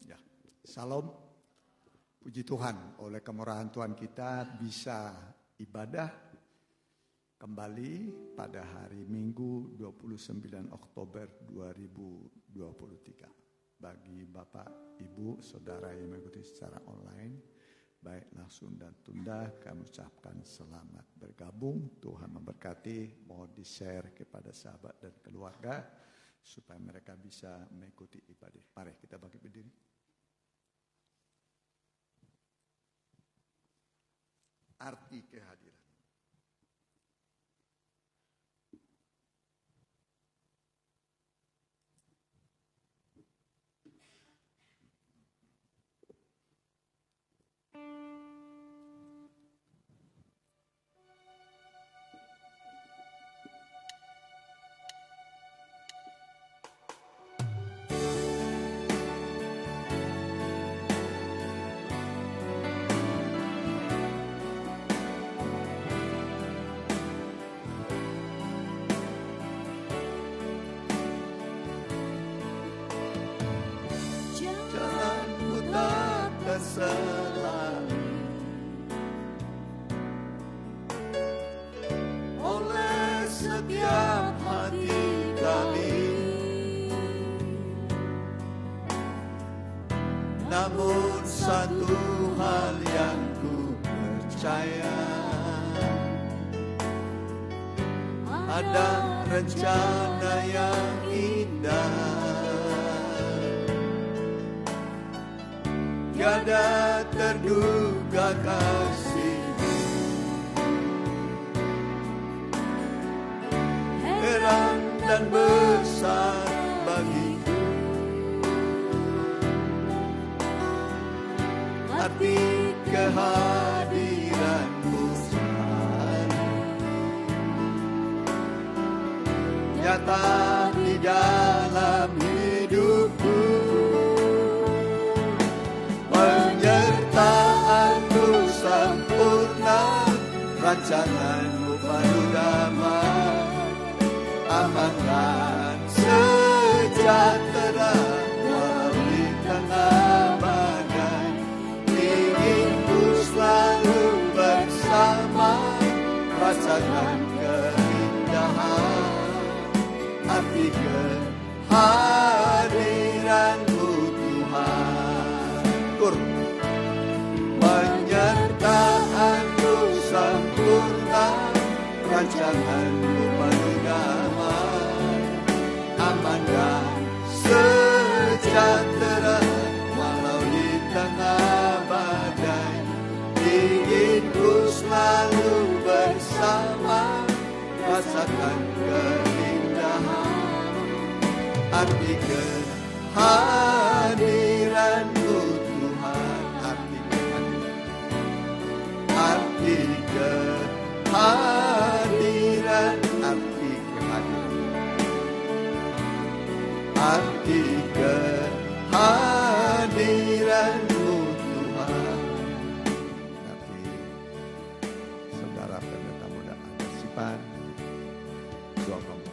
Ya, salam. Puji Tuhan, oleh kemurahan Tuhan kita bisa ibadah kembali pada hari Minggu 29 Oktober 2023. Bagi Bapak, Ibu, Saudara yang mengikuti secara online, baik langsung dan tunda, kami ucapkan selamat bergabung. Tuhan memberkati, mohon di-share kepada sahabat dan keluarga supaya mereka bisa mengikuti ibadah. Mari kita bangkit berdiri. Arti kehadiran. Selalu oleh setiap hati kami, namun satu hal yang ku percaya, ada rencana yang indah. Tiada terduga kasih, heran dan besar bagiku. Arti kehadiranmu selalu nyata di dalam hidupku. Penyertaanmu sempurna, rancanganmu penuh damai, aman dan sejahtera walau di tengah badai. Inginku selalu bersama, rasakan keindahan arti kehadiranmu Tuhan. Penyertaanmu sempurna, rancanganmu penuh damai, aman dan sejahtera walau di tengah badai. Inginku selalu bersama, rasakan keindahan arti kehadiranmu Tuhan. Arti kehadiran, arti kehadiran, arti kehadiranmu Tuhan. Tapi saudara pendeta muda Angkasipan, doa kamu.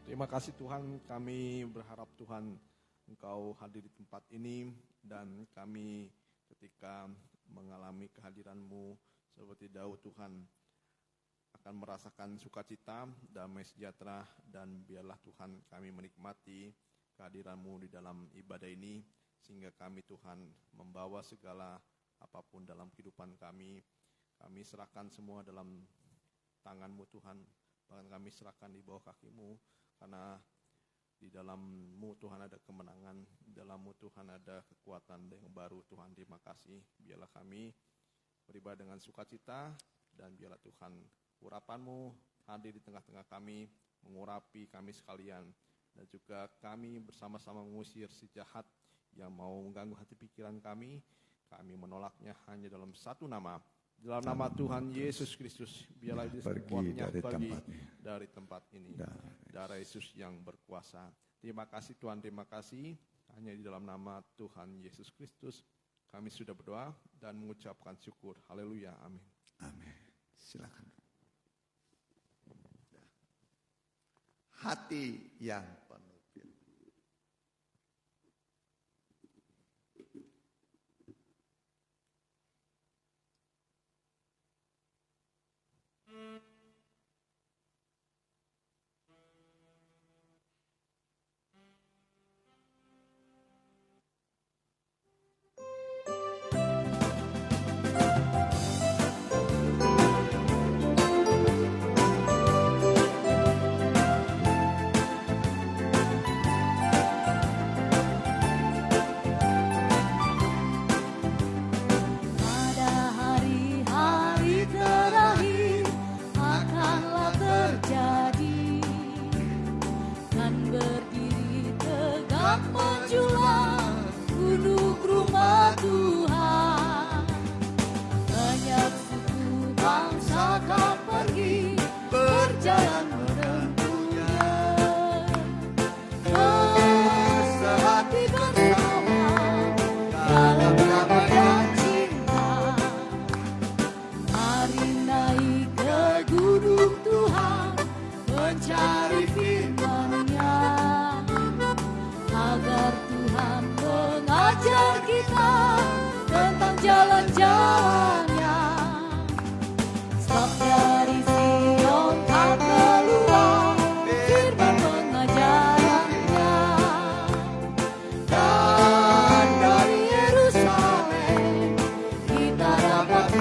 Terima kasih Tuhan, kami berharap Tuhan Engkau hadir di tempat ini, dan kami ketika mengalami kehadiran-Mu seperti Daud Tuhan akan merasakan sukacita, damai sejahtera, dan biarlah Tuhan kami menikmati kehadiran-Mu di dalam ibadah ini, sehingga kami Tuhan membawa segala apapun dalam kehidupan kami serahkan semua dalam tangan-Mu Tuhan, bahkan kami serahkan di bawah kaki-Mu, karena di dalam-Mu Tuhan ada kemenangan, di dalam-Mu Tuhan ada kekuatan yang baru. Tuhan, terima kasih. Biarlah kami beribadah dengan sukacita, dan biarlah Tuhan urapan-Mu hadir di tengah-tengah kami, mengurapi kami sekalian, dan juga kami bersama-sama mengusir si jahat yang mau mengganggu hati pikiran kami. Kami menolaknya hanya dalam satu nama, dalam nama Tuhan Yesus Kristus. Biarlah kuatnya pergi dari tempat ini, darah Yesus yang berkuasa. Terima kasih Tuhan, terima kasih. Hanya di dalam nama Tuhan Yesus Kristus kami sudah berdoa dan mengucapkan syukur. Haleluya, amin. Amin. Silakan. Hati yang penuh firman.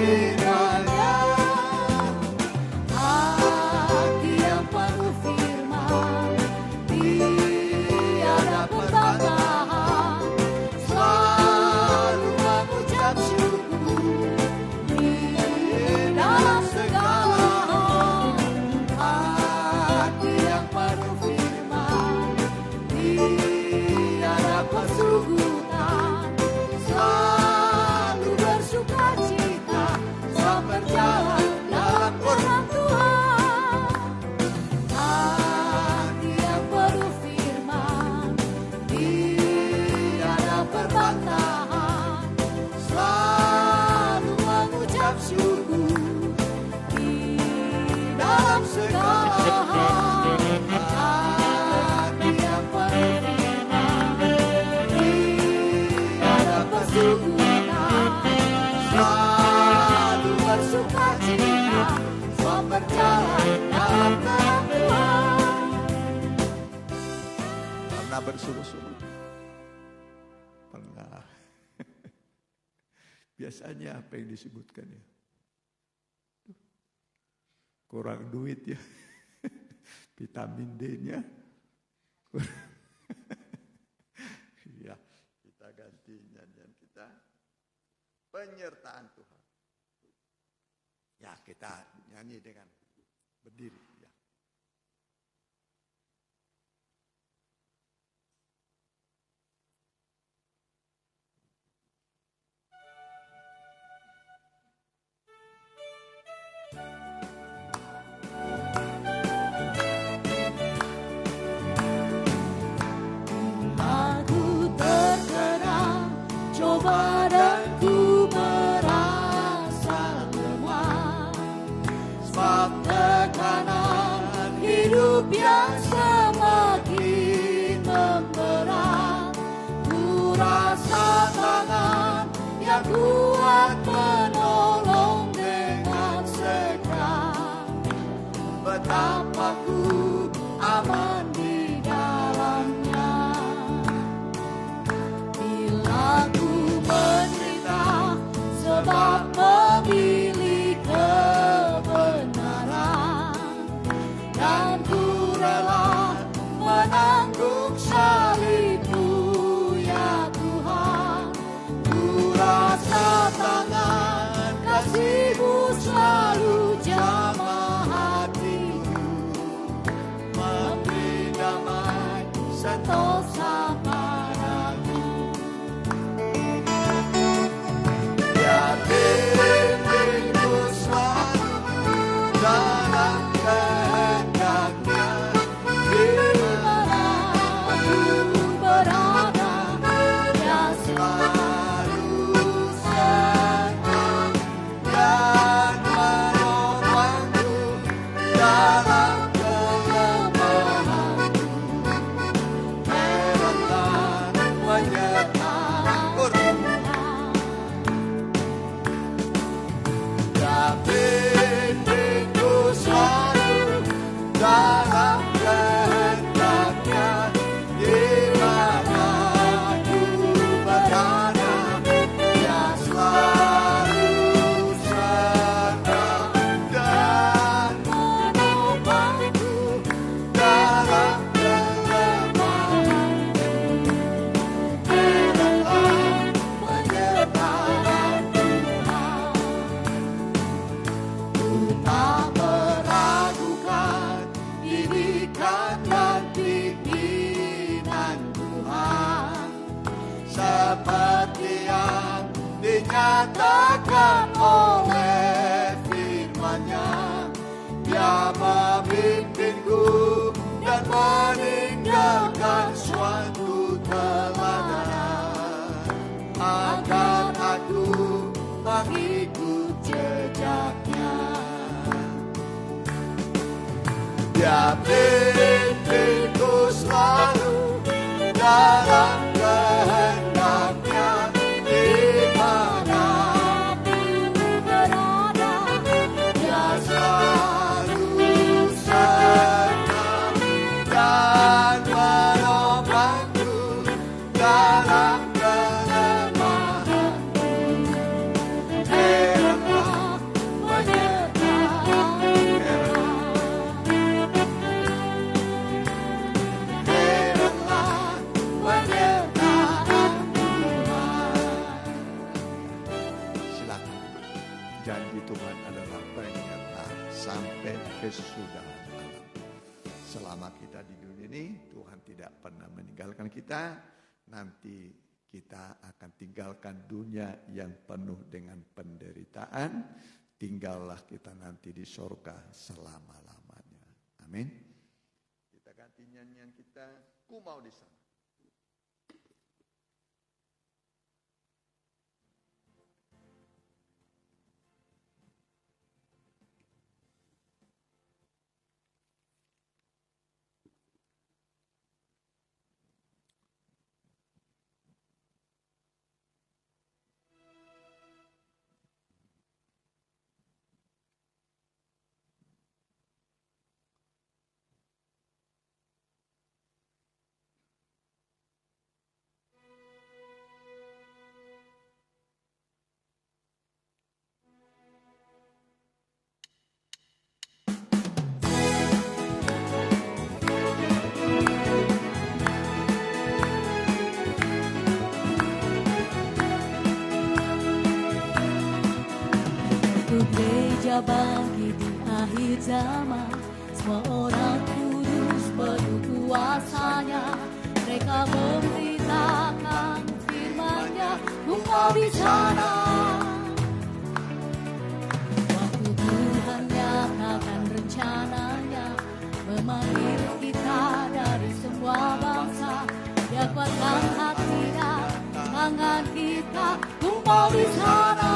firman-Nya, hati yang penuh firman, tiada perbantahan, selalu mengucap syukur di dalam segala hal. Hati yang penuh firman, tiada persugutan, selalu bersuka cita, sebab berjalan dalam terang Tuhan. Hati yang penuh firman, tiada perbantahan, selalu mengucap syukur di dalam segala hal. Hati yang penuh firman, tiada persugutan, selalu bersuka cita, sebab berjalan dalam terang Tuhan. Pernah bersungguh-sungguh? Pernah. Biasanya apa yang disebutkan ya? Kurang duit ya. Vitamin D-nya. Ya, kita ganti nyanyian kita. Penyertaan Tuhan. Ya, kita nyanyi dengan berdiri. Ya. Aku terkena coba dan ku merasa lemah, sebab tekanan hidup yang semakin memberat. Ku rasa tangan yang kuat menolong dengan segera. Betapa ku aman di dalamnya. Bila ku menderita sebab memilih kebenaran, dan ku rela menanggung salib-Mu ya Tuhan. Ku rasa tangan kasih-Mu selalu jamah hatiku, memberi damai sentosa padaku. Ya pimpinku selalu dalam kehendak-Nya, di mana aku berada, Dia selalu serta dan menopangku dalam kelemahanku. Heratan menyertai Tuhan. Ya pimpinku selalu dalam kehendak-Nya, di mana aku berada, Dia selalu serta dan menopangku dalam kelemahanku. Heratan penyertaan Tuhan. Ku tak meragukan didikan dan pimpinan Tuhan, seperti yang dinyatakan oleh firman-Nya. Dia memimpinku dan meninggalkan suatu teladan, agar aku mengikut jejak-Nya. Dia pimpinku selalu dalam kehendak-Nya, di mana aku berada, Dia selalu serta dan menopangku dalam kelemahanku. Heratan Janji Tuhan adalah ternyata sampai kesudahan alam. Selama kita di dunia ini, Tuhan tidak pernah meninggalkan kita. Nanti kita akan tinggalkan dunia yang penuh dengan penderitaan. Tinggallah kita nanti di surga selama-lamanya. Amin. Kita ganti nyanyian kita, Ku Mau di Sana. Gereja bangkit di akhir zaman, semua orang kudus penuh kuasanya. Mereka memberitakan firman-Nya, engkau di sana. Waktu Tuhan nyatakan rencananya, memanggil kita dari semua bangsa. Dia kuatkan hati dan tangan kita, engkau di sana.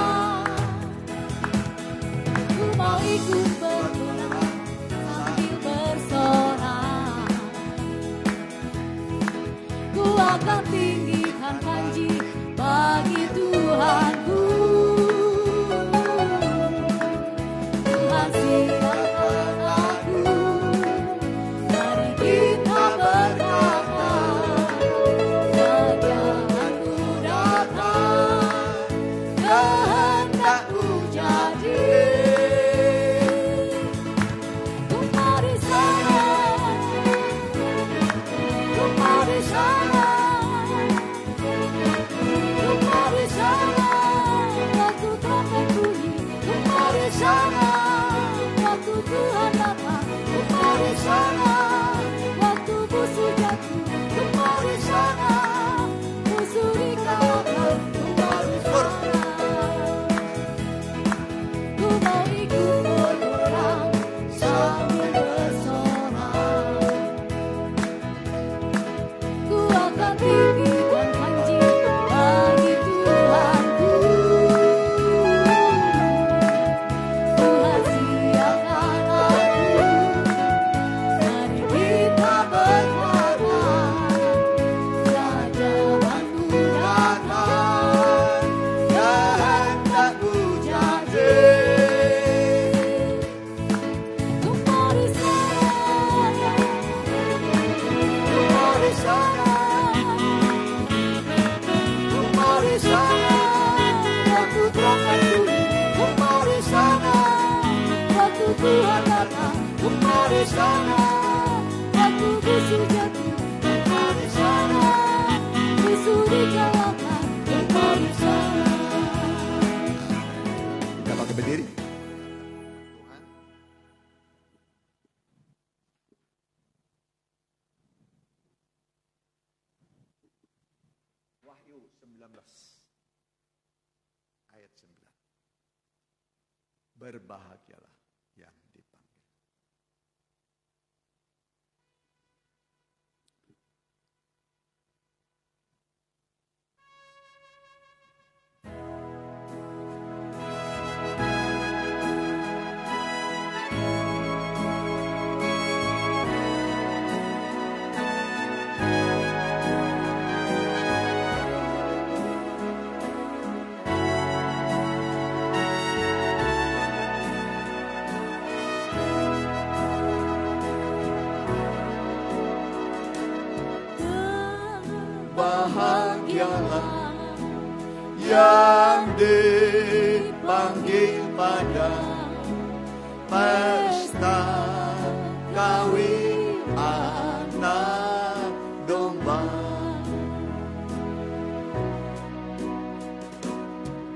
Mau ikut berperang sambil bersorak. Ku akan tinggikan janji bagi Tuhanku. Tuhan siapkan aku, mari kita berkata, kerajaanmu datang, kehendakmu jadi. Tuhan datang, engkau di sana. Waktu musuh jatuh, engkau di sana. Musuh dikalahkan, engkau di sana. Ku mau ikut berperang sambil bersorak. Ku akan tinggikan janji bagi Tuhanku. Tuhan siapkan Tuhan datang, engkau di sana. Waktu musuh jatuh, engkau di sana. Musuh dikalahkan, engkau di sana. Kita pakai berdiri. Wahyu 19 ayat 9. Berbahagialah yang dipanggil. Bahagialah yang dipanggil pada pesta kawin anak domba.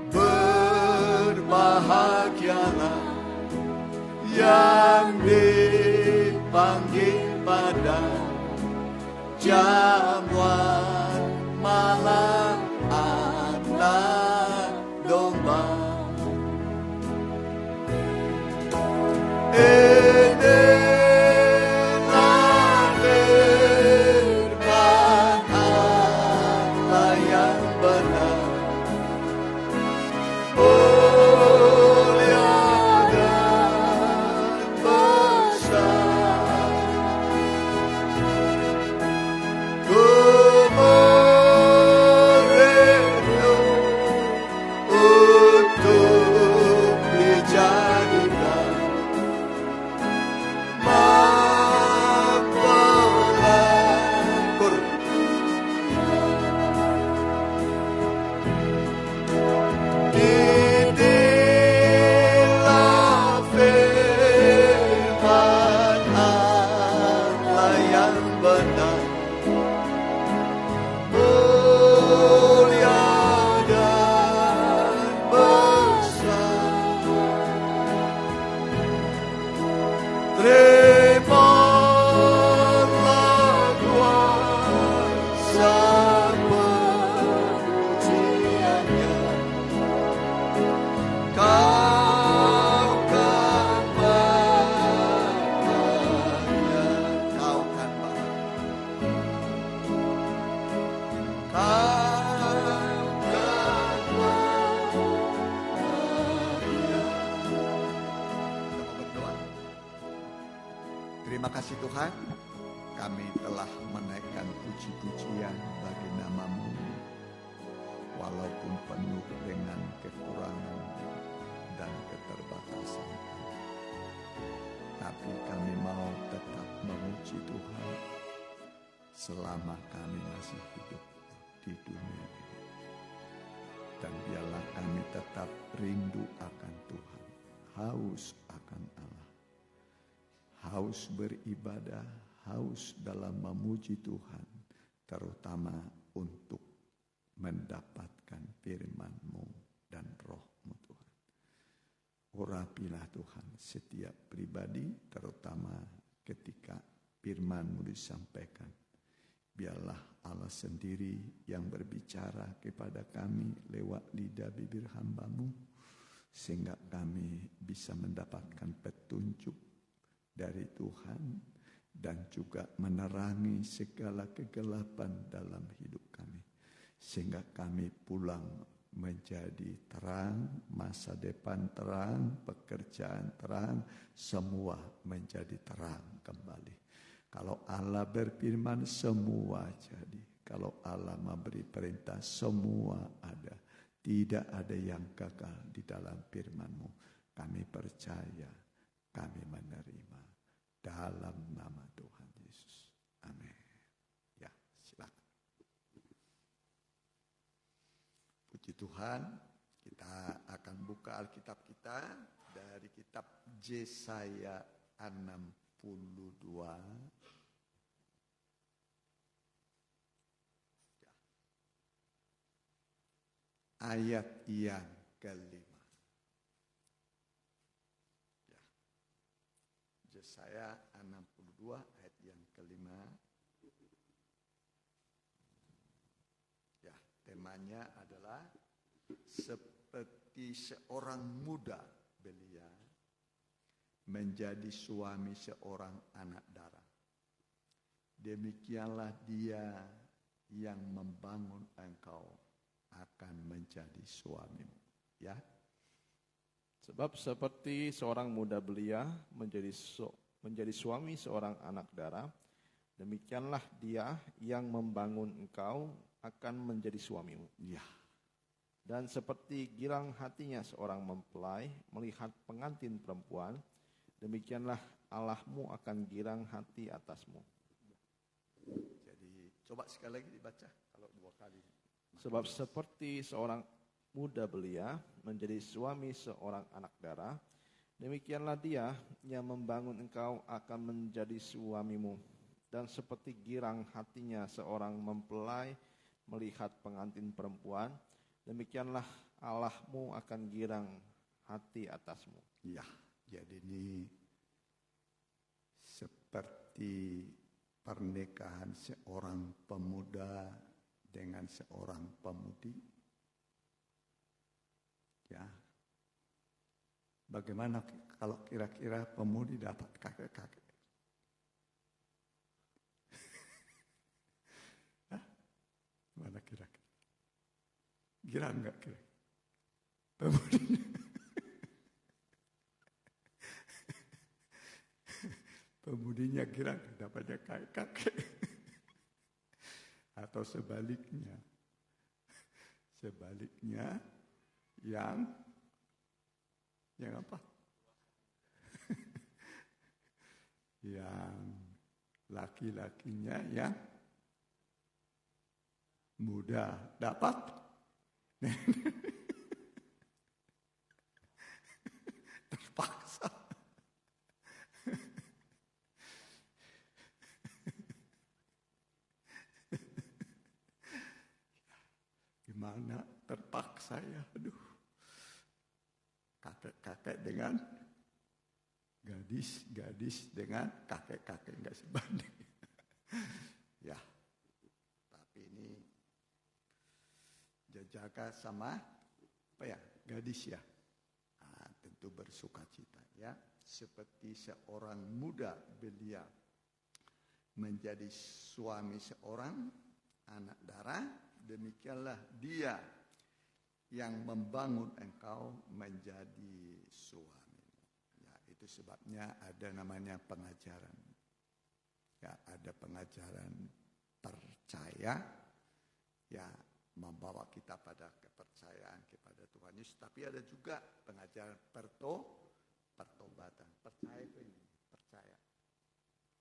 Berbahagia berbahagialah yang dipanggil pada jamuan malam anak domba. Inilah firman Allah yang benar, mulia dan besar. Ku merindu untuk dijadikan mempelakor. Inilah firman Allah yang benar, mulia dan besar. Terimalah kuasa pujiannya, kau kan bahagia, kau kan bahagia, kau kan bahagia. Kita mau berdoa. Terima kasih Tuhan, kami telah menaikkan puji-pujian bagi nama-Mu, walaupun penuh dengan kekurangan dan keterbatasan kami. Tapi kami mau tetap memuji Tuhan selama kami masih hidup di dunia ini. Dan biarlah kami tetap rindu akan Tuhan, haus akan Allah, haus beribadah, haus dalam memuji Tuhan, terutama untuk mendapatkan firman-Mu dan Roh-Mu Tuhan. Urapilah Tuhan setiap pribadi, terutama ketika firman-Mu disampaikan. Biarlah Allah sendiri yang berbicara kepada kami lewat lidah bibir hamba-Mu, sehingga kami bisa mendapatkan petunjuk dari Tuhan dan juga menerangi segala kegelapan dalam hidup kami, sehingga kami pulang menjadi terang, masa depan terang, pekerjaan terang, semua menjadi terang kembali. Kalau Allah berfirman, semua jadi. Kalau Allah memberi perintah, semua ada. Tidak ada yang gagal di dalam firman-Mu. Kami percaya, kami menerima. Dalam nama Tuhan Yesus. Amin. Ya, silakan. Puji Tuhan, kita akan buka Alkitab kita dari kitab Yesaya 62. Ayat yang kelima. Ya. Yesaya 62 ayat yang kelima. Ya, temanya adalah seperti seorang muda belia menjadi suami seorang anak darah. Demikianlah dia yang membangun engkau akan menjadi suamimu. Ya. Sebab seperti seorang muda belia menjadi suami seorang anak darah, demikianlah dia yang membangun engkau akan menjadi suamimu. Ya. Dan seperti girang hatinya seorang mempelai melihat pengantin perempuan, demikianlah Allahmu akan girang hati atasmu. Jadi coba sekali lagi dibaca kalau dua kali. Sebab seperti seorang muda belia menjadi suami seorang anak darah, demikianlah dia yang membangun engkau akan menjadi suamimu. Dan seperti girang hatinya seorang mempelai melihat pengantin perempuan, demikianlah Allahmu akan girang hati atasmu. Ya, jadi ini seperti pernikahan seorang pemuda dengan seorang pemudi. Ya, bagaimana kalau kira-kira pemudi dapat kakek-kakek? Mana kira-kira? Girang nggak kira? Pemudinya. Pemudinya girang dapatnya kakek. Atau sebaliknya. Sebaliknya yang apa? Yang laki-lakinya yang muda dapat terpaksa. Gimana terpaksa ya, aduh. Kakek-kakek dengan gadis dengan kakek-kakek nggak sebanding. Ya, tapi ini jaga sama apa ya, gadis ya. Nah, tentu bersuka cita ya, seperti seorang muda belia menjadi suami seorang anak darah, demikianlah dia yang membangun engkau menjadi suami. Ya, itu sebabnya ada namanya pengajaran. Ya, ada pengajaran percaya, ya, membawa kita pada kepercayaan kepada Tuhan Yesus. Tapi ada juga pengajaran pertobatan. Percaya itu ini, percaya.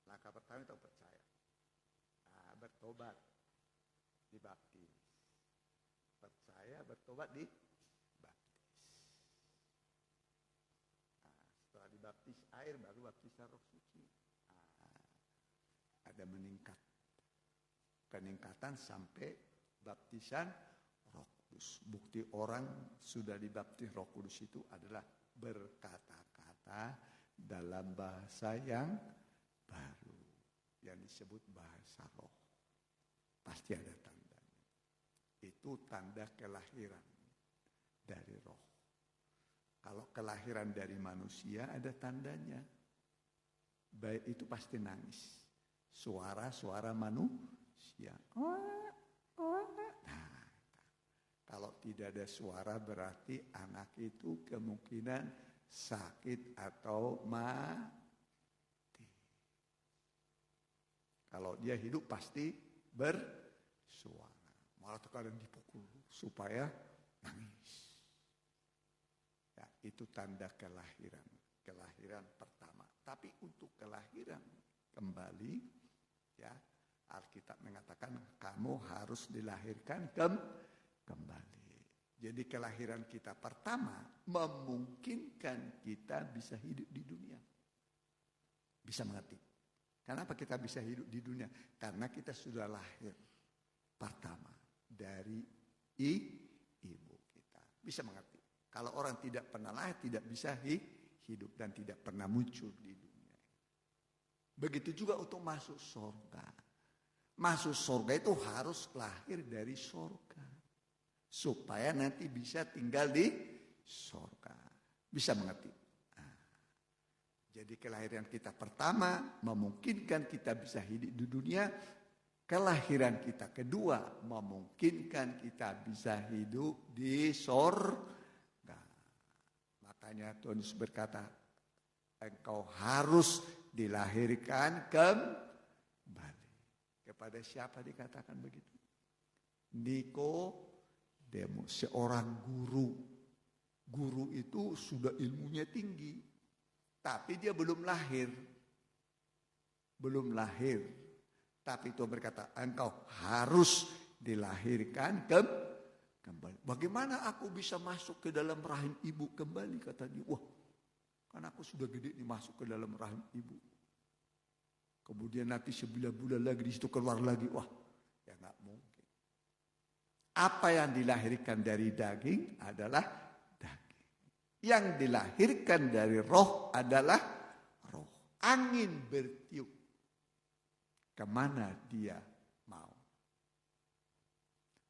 Langkah pertama itu percaya. Nah, bertobat, dibaptis. Percaya, bertobat, dibaptis. Nah, setelah dibaptis air, baru baptisan Roh Suci. Nah, ada peningkatan sampai baptisan Roh Kudus. Bukti orang sudah dibaptis Roh Kudus itu adalah berkata-kata dalam bahasa yang baru, yang disebut bahasa roh. Pasti ada tandanya. Itu tanda kelahiran dari roh. Kalau kelahiran dari manusia ada tandanya. Baik itu pasti nangis. Suara-suara manusia. Nah, kalau tidak ada suara berarti anak itu kemungkinan sakit atau mati. Kalau dia hidup pasti bersuara. Malah terkadang dipukul supaya nangis. Ya, itu tanda kelahiran. Kelahiran pertama. Tapi untuk kelahiran kembali, ya, Alkitab mengatakan kamu harus dilahirkan kembali. Jadi kelahiran kita pertama memungkinkan kita bisa hidup di dunia. Bisa mengerti? Kenapa kita bisa hidup di dunia? Karena kita sudah lahir pertama dari ibu kita. Bisa mengerti? Kalau orang tidak pernah lahir tidak bisa hidup dan tidak pernah muncul di dunia. Begitu juga untuk masuk surga. Masuk surga itu harus lahir dari surga. Supaya nanti bisa tinggal di surga. Bisa mengerti? Nah, jadi kelahiran kita pertama memungkinkan kita bisa hidup di dunia. Kelahiran kita kedua memungkinkan kita bisa hidup di surga. Makanya Tuhan Yesus berkata, engkau harus dilahirkan kembali. Kepada siapa dikatakan begitu? Nikodemus, seorang guru. Guru itu sudah ilmunya tinggi, tapi dia belum lahir. Belum lahir. Tapi Tuhan berkata, engkau harus dilahirkan kembali. Bagaimana aku bisa masuk ke dalam rahim ibu kembali? Kata dia, wah, kan aku sudah gede nih masuk ke dalam rahim ibu. Kemudian nanti 9 bulan lagi di situ keluar lagi. Wah, ya nggak mungkin. Apa yang dilahirkan dari daging adalah daging. Yang dilahirkan dari roh adalah roh. Angin bertiup kemana dia mau.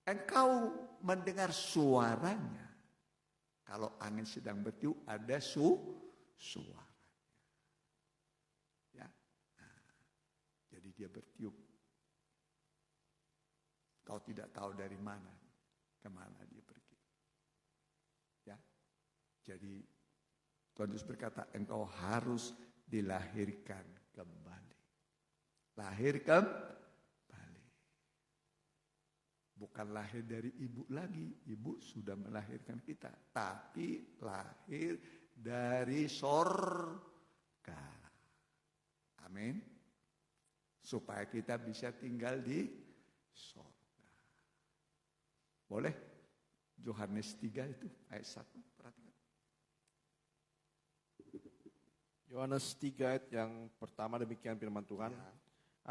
Engkau mendengar suaranya. Kalau angin sedang bertiup ada suara. Ya. Nah, jadi dia bertiup. Kau tidak tahu dari mana, kemana dia pergi. Ya. Jadi Tuhan Yesus berkata, engkau harus dilahirkan kembali. Lahir kembali. Bukan lahir dari ibu lagi, ibu sudah melahirkan kita. Tapi lahir dari sorga. Amin. Supaya kita bisa tinggal di sorga. Boleh? Yohanes 3 itu ayat 1, perhatikan. Yohanes 3 ayat yang pertama demikian firman Tuhan. Ya.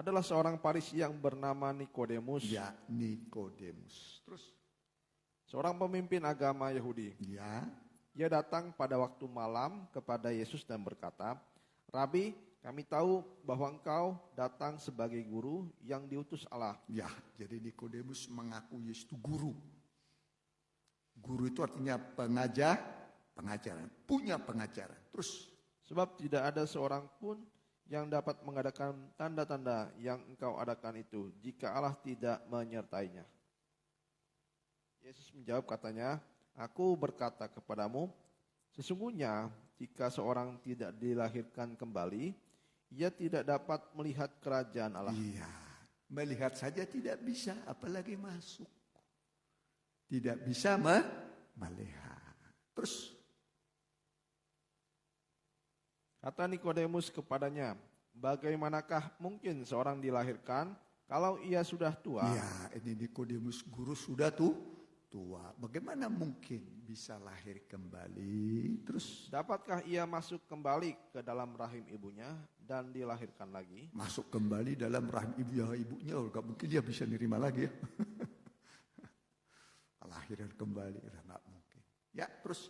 Adalah seorang Farisi yang bernama Nikodemus. Ya, Nikodemus. Terus? Seorang pemimpin agama Yahudi. Ya. Ia datang pada waktu malam kepada Yesus dan berkata, Rabi, kami tahu bahwa engkau datang sebagai guru yang diutus Allah. Ya, jadi Nikodemus mengaku Yesus itu guru. Guru itu artinya pengajaran, punya pengajaran. Terus? Sebab tidak ada seorang pun yang dapat mengadakan tanda-tanda yang engkau adakan itu jika Allah tidak menyertainya. Yesus menjawab katanya, aku berkata kepadamu, sesungguhnya jika seorang tidak dilahirkan kembali, ia tidak dapat melihat kerajaan Allah. Iya, melihat saja tidak bisa, apalagi masuk. Tidak bisa melihat. Terus? Kata Nikodemus kepadanya, bagaimanakah mungkin seorang dilahirkan kalau ia sudah tua? Ya, ini Nikodemus guru sudah tua. Bagaimana mungkin bisa lahir kembali? Terus? Dapatkah ia masuk kembali ke dalam rahim ibunya dan dilahirkan lagi? Masuk kembali dalam rahim ibunya, gak mungkin dia bisa nerima lagi ya. Lahiran kembali, gak mungkin. Ya, terus?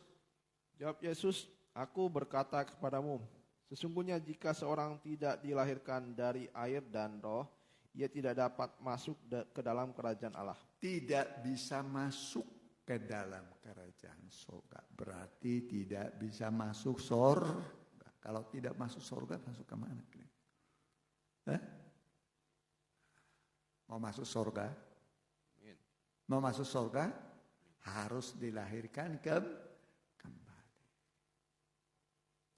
Jawab Yesus, aku berkata kepadamu, sesungguhnya jika seorang tidak dilahirkan dari air dan roh, ia tidak dapat masuk ke dalam kerajaan Allah. Tidak bisa masuk ke dalam kerajaan surga. Berarti tidak bisa masuk surga. Kalau tidak masuk surga, masuk ke mana? Mau masuk surga? Mau masuk surga? Harus dilahirkan kembali.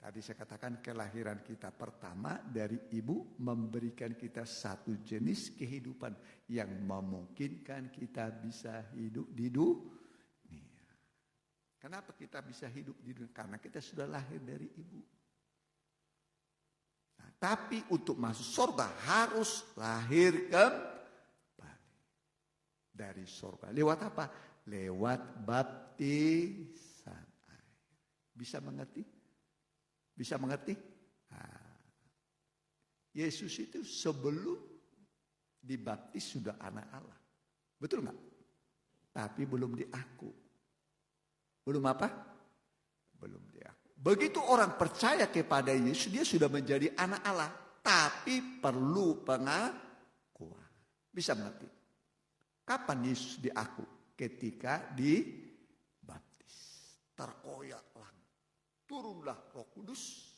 Tadi saya katakan kelahiran kita pertama dari ibu memberikan kita satu jenis kehidupan yang memungkinkan kita bisa hidup di dunia. Kenapa kita bisa hidup di dunia? Karena kita sudah lahir dari ibu. Nah, tapi untuk masuk surga harus lahir kembali dari surga. Lewat apa? Lewat baptisan air. Bisa mengerti? Bisa mengerti? Nah, Yesus itu sebelum dibaptis sudah anak Allah. Betul nggak? Tapi belum diaku. Belum apa? Belum diaku. Begitu orang percaya kepada Yesus, dia sudah menjadi anak Allah. Tapi perlu pengakuan. Bisa mengerti? Kapan Yesus diaku? Ketika dibaptis. Terkoyaklah. Turunlah Roh Kudus.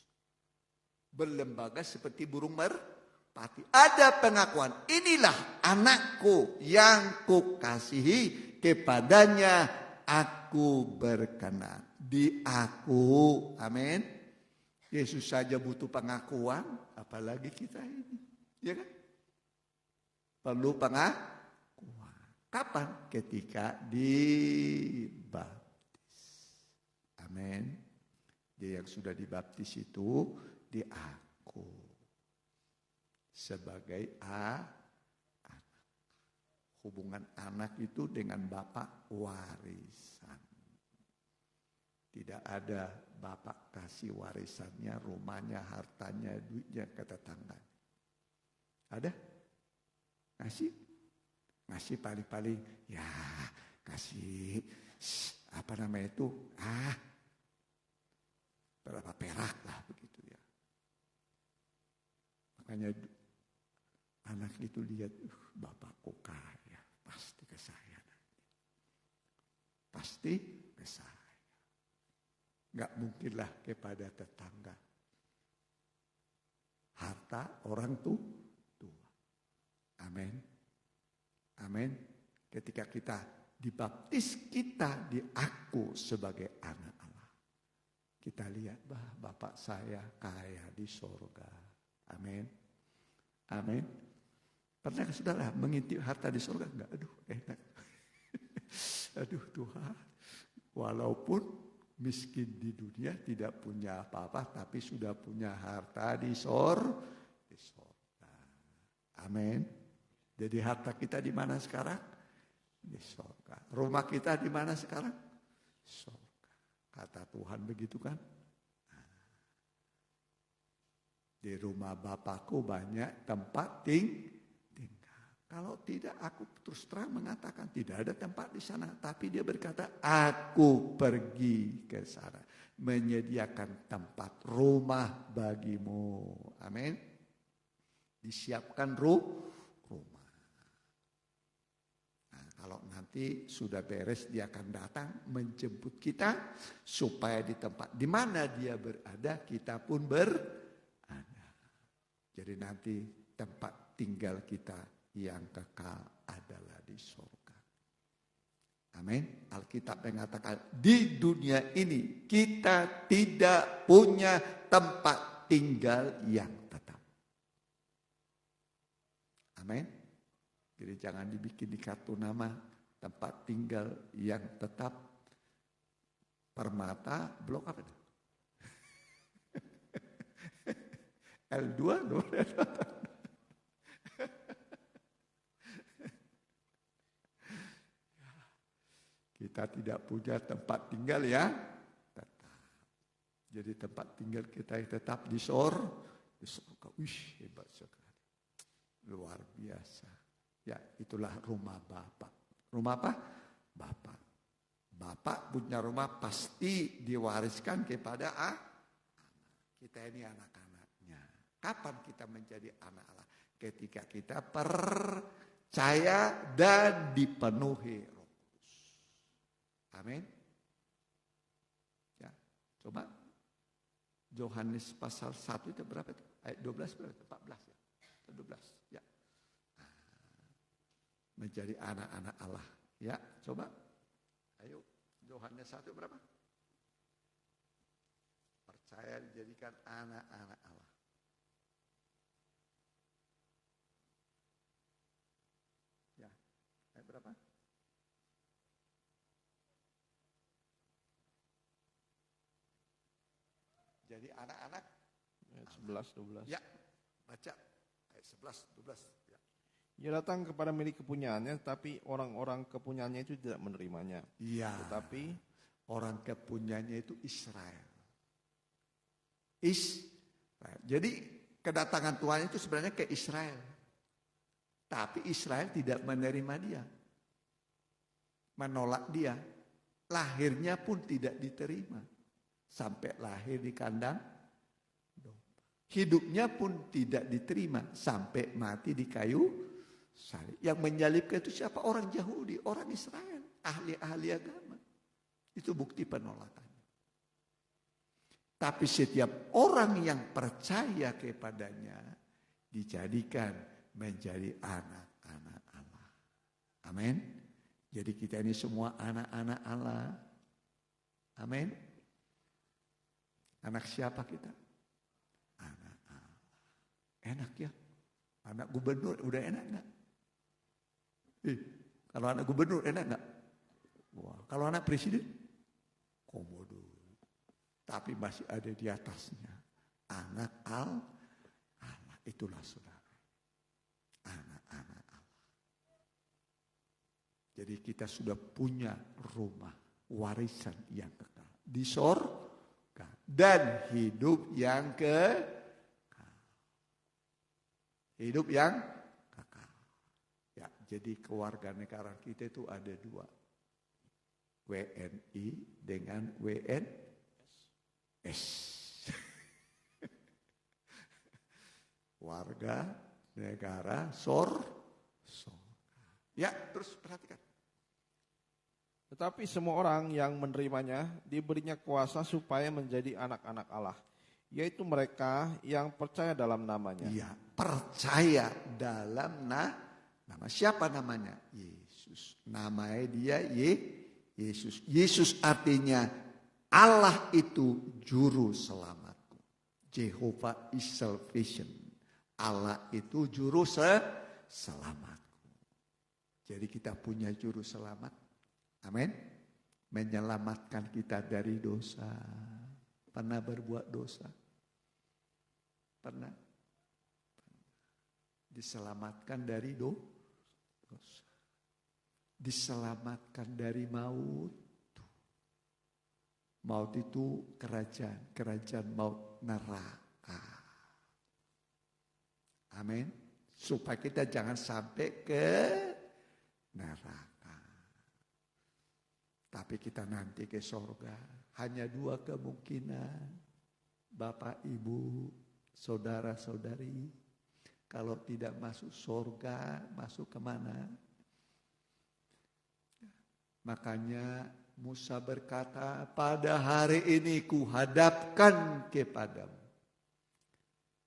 Berlembaga seperti burung merpati. Ada pengakuan. Inilah anakku yang kukasihi. Kepadanya aku berkenan. Di aku. Amin. Yesus saja butuh pengakuan. Apalagi kita ini. Ya kan? Perlu pengakuan. Kapan? Ketika dibaptis. Amin. Dia yang sudah dibaptis itu diaku sebagai anak. Hubungan anak itu dengan bapak warisan. Tidak ada bapak kasih warisannya, rumahnya, hartanya, duitnya ke tetangganya. Ada? Ngasih paling-paling, ya kasih apa namanya itu, berapa perak lah begitu ya. Makanya anak itu lihat, bapakku kaya, pasti ke saya nanti. Pasti ke saya. Gak mungkinlah kepada tetangga. Harta orang tua. Amin. Amin. Ketika kita dibaptis, kita diaku sebagai anak Allah. Kita lihat, bapak saya kaya di sorga. Amin. Amin. Pernah saudara mengintip harta di sorga? Enggak, aduh enak. Aduh Tuhan. Walaupun miskin di dunia, tidak punya apa-apa, tapi sudah punya harta di sorga. Amin. Jadi harta kita di mana sekarang? Di sorga. Rumah kita di mana sekarang? Sorga. Kata Tuhan begitu kan? Di rumah Bapakku banyak tempat tinggal. Kalau tidak, aku terus terang mengatakan tidak ada tempat di sana. Tapi dia berkata, aku pergi ke sana, menyediakan tempat rumah bagimu. Amin. Disiapkan rumah. Nah, kalau nanti sudah beres, dia akan datang menjemput kita supaya di tempat di mana dia berada, kita pun berada. Jadi nanti tempat tinggal kita yang kekal adalah di surga. Amin. Alkitab mengatakan di dunia ini kita tidak punya tempat tinggal yang tetap. Amin. Jadi jangan dibikin di kartu nama tempat tinggal yang tetap. Permata blok apa itu? L2 kita tidak punya tempat tinggal ya tetap. Jadi tempat tinggal kita yang tetap di surga. Wih, hebat sekali. Luar biasa. Ya, itulah rumah Bapak. Rumah apa? Bapak. Bapak punya rumah pasti diwariskan kepada kita ini anak-anaknya. Kapan kita menjadi anak Allah? Ketika kita percaya dan dipenuhi Roh Kudus. Amin. Ya, coba Yohanes pasal 1 itu berapa itu? Ayat 12 berapa? 14 ya. 12 ya. Menjadi anak-anak Allah. Ya, coba. Ayo, Yohanes 1 berapa? Percaya dijadikan anak-anak Allah. Ya, ayat berapa? Jadi anak-anak ayat 11, 12. Ya, baca ayat 11, 12 ya. Ia datang kepada milik kepunyaannya, tapi orang-orang kepunyaannya itu tidak menerimanya. Iya. Tetapi orang kepunyaannya itu Israel. Israel. Jadi kedatangan Tuhan itu sebenarnya ke Israel. Tapi Israel tidak menerima dia. Menolak dia. Lahirnya pun tidak diterima. Sampai lahir di kandang domba. Hidupnya pun tidak diterima. Sampai mati di kayu salib. Yang menyalibkan itu siapa? Orang Yahudi, orang Israel. Ahli-ahli agama. Itu bukti penolakan. Tapi setiap orang yang percaya kepadanya dijadikan menjadi anak-anak Allah. Amin. Jadi kita ini semua anak-anak Allah. Amin. Anak siapa kita? Anak Allah. Enak ya? Anak gubernur udah enak gak? Kalau anak gubernur enak gak? Wah, kalau anak presiden? Komodo. Tapi masih ada di atasnya. Anak Allah. Itulah saudara. Anak-anak Allah. Jadi kita sudah punya rumah warisan yang kekal. Di sorga. Dan hidup yang kekal. Hidup yang kekal. Ya, jadi kewarganegaraan kita itu ada dua. WNI dengan WNS. warga negara sorga. Ya, terus perhatikan. Tetapi semua orang yang menerimanya diberinya kuasa supaya menjadi anak-anak Allah, yaitu mereka yang percaya dalam namanya. Iya, percaya dalam nama. Siapa namanya? Yesus. Namanya dia Yesus. Yesus artinya Allah itu juru selamatku. Jehovah is salvation. Allah itu juru selamatku. Jadi kita punya juru selamat. Amin. Menyelamatkan kita dari dosa. Pernah berbuat dosa? Pernah? Diselamatkan dari dosa. Diselamatkan dari maut. Maut itu kerajaan maut neraka. Amin. Supaya kita jangan sampai ke neraka. Tapi kita nanti ke sorga. Hanya dua kemungkinan. Bapak, ibu, saudara-saudari. Kalau tidak masuk sorga, masuk kemana? Makanya Musa berkata, pada hari ini kuhadapkan kepadamu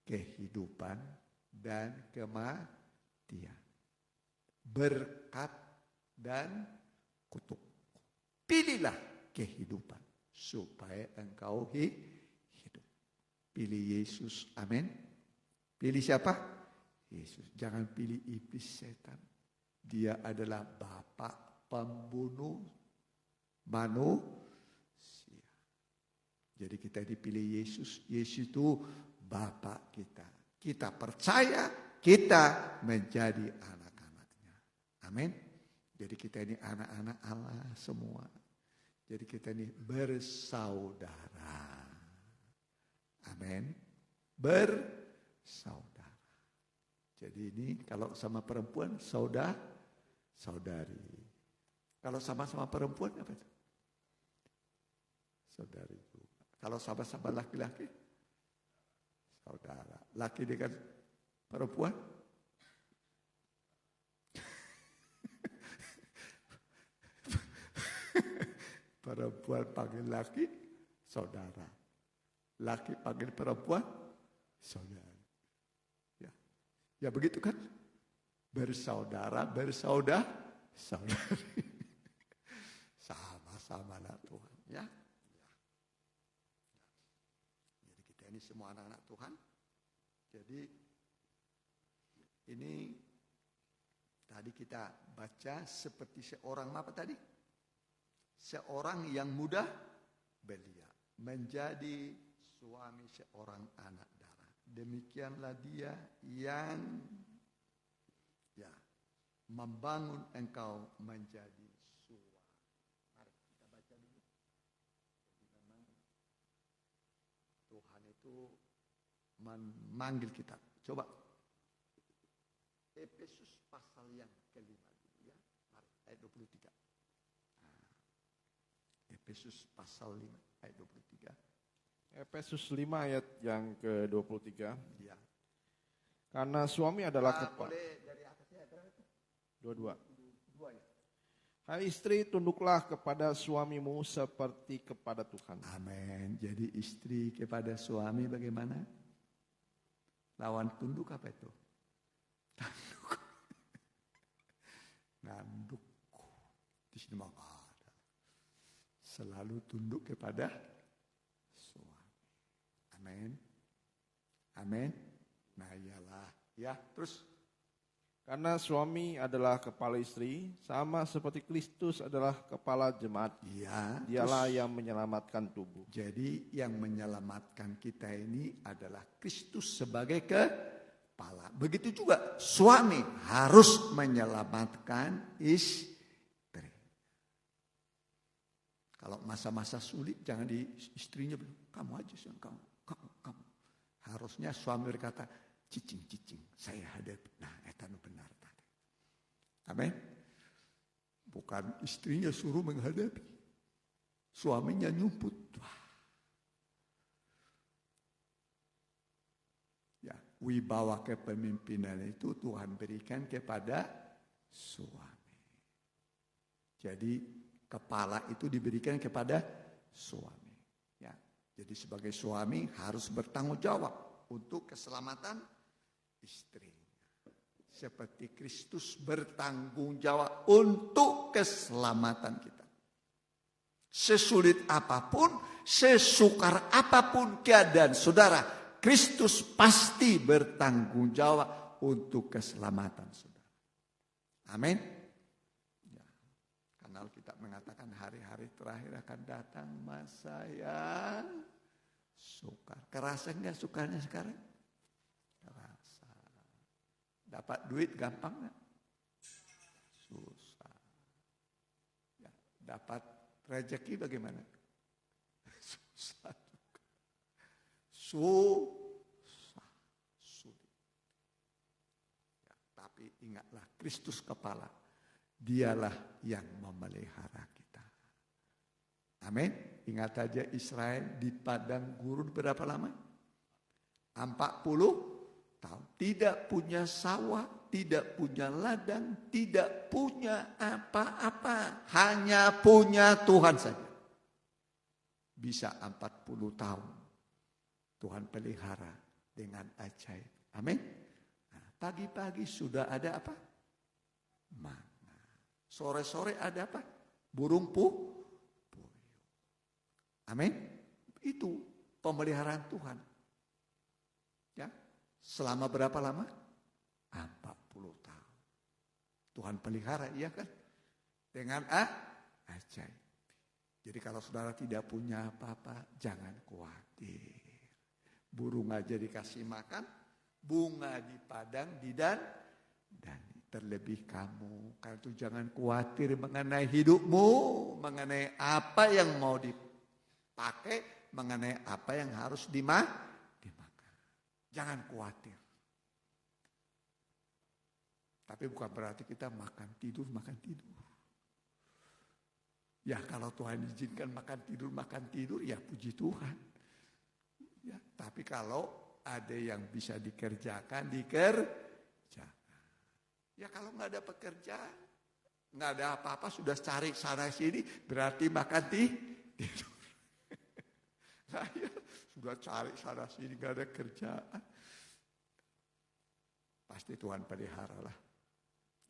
kehidupan dan kematian. Berkat dan kutuk. Pilihlah kehidupan supaya engkau hidup. Pilih Yesus, amin. Pilih siapa? Yesus. Jangan pilih iblis setan. Dia adalah bapak pembunuh manusia. Jadi kita dipilih Yesus. Yesus itu bapak kita. Kita percaya kita menjadi anak-anaknya. Amin. Jadi kita ini anak-anak Allah semua. Jadi kita ini bersaudara. Amin. Bersaudara. Jadi ini kalau sama perempuan saudari. Kalau sama-sama perempuan apa itu? Saudari juga. Kalau sama-sama laki-laki saudara. Laki dengan perempuan perempuan panggil laki, saudara. Laki panggil perempuan, saudara. Ya begitu kan? Bersaudara, saudari. Sama-sama lah Tuhan. Ya. Jadi kita ini semua anak-anak Tuhan. Jadi ini tadi kita baca seperti seorang apa tadi? Seorang yang mudah belia menjadi suami seorang anak darah. Demikianlah dia yang membangun engkau menjadi suami. Mari kita baca dulu. Jadi memang Tuhan itu memanggil kita. Coba Efesus pasal yang kelima dulu ya. Mari ayat 23. Efesus pasal 5 ayat 23. Efesus 5 ayat yang ke-23. Ya. Karena suami adalah kepala. Boleh dari atasnya berapa itu? 22. 2 ya. Hai istri, tunduklah kepada suamimu seperti kepada Tuhan. Amin. Jadi istri kepada suami bagaimana? Lawan tunduk apa itu? Tanduk. Nanduk. Di sini mah ada. Selalu tunduk kepada suami. Amin. Amin. Nah iyalah. Ya, terus. Karena suami adalah kepala istri, sama seperti Kristus adalah kepala jemaat. Iya. Dialah yang menyelamatkan tubuh. Jadi yang menyelamatkan kita ini adalah Kristus sebagai kepala. Begitu juga suami harus menyelamatkan istri. Kalau masa-masa sulit jangan di istrinya bilang, kamu aja sih, kamu. Harusnya suami berkata, cicing, saya hadapi. Nah, itu benar tadi. Amin. Bukan istrinya suruh menghadapi. Suaminya nyumput. Ya, wibawa kepemimpinan itu Tuhan berikan kepada suami. Jadi kepala itu diberikan kepada suami. Ya, jadi sebagai suami harus bertanggung jawab untuk keselamatan istri. Seperti Kristus bertanggung jawab untuk keselamatan kita. Sesulit apapun, sesukar apapun keadaan saudara, Kristus pasti bertanggung jawab untuk keselamatan saudara. Amin. Ya. Karena Alkitab mengatakan hari-hari terakhir akan datang masa yang sukar. Kerasa enggak sukarnya sekarang? Kerasa. Dapat duit gampang enggak? Susah. Ya, dapat rezeki bagaimana? Susah juga. Susah. Sulit. Ya, tapi ingatlah Kristus kepala. Dialah yang memelihara kita. Amin. Ingat aja Israel di padang gurun berapa lama? 40 tahun. Tidak punya sawah, tidak punya ladang, tidak punya apa-apa. Hanya punya Tuhan saja. Bisa 40 tahun. Tuhan pelihara dengan ajaib. Amin. Nah, pagi-pagi sudah ada apa? Mana. Sore-sore ada apa? Burung puyuh. Amin. Itu pemeliharaan Tuhan. Ya. Selama berapa lama? 40 tahun. Tuhan pelihara, iya kan? Dengan ajaib. Jadi kalau saudara tidak punya apa-apa, jangan khawatir. Burung aja dikasih makan, bunga di padang dan terlebih kamu. Karena itu jangan khawatir mengenai hidupmu, mengenai apa yang mau dipakai, mengenai apa yang harus dimakan. Jangan khawatir. Tapi bukan berarti kita makan tidur. Ya kalau Tuhan izinkan makan tidur, ya puji Tuhan. Ya, tapi kalau ada yang bisa dikerjakan, dikerjakan. Ya kalau nggak ada pekerjaan, nggak ada apa-apa, sudah cari sana sini, berarti makan tidur. Nah, ya, sudah cari sana sini, nggak ada kerjaan. Pasti Tuhan pelihara lah.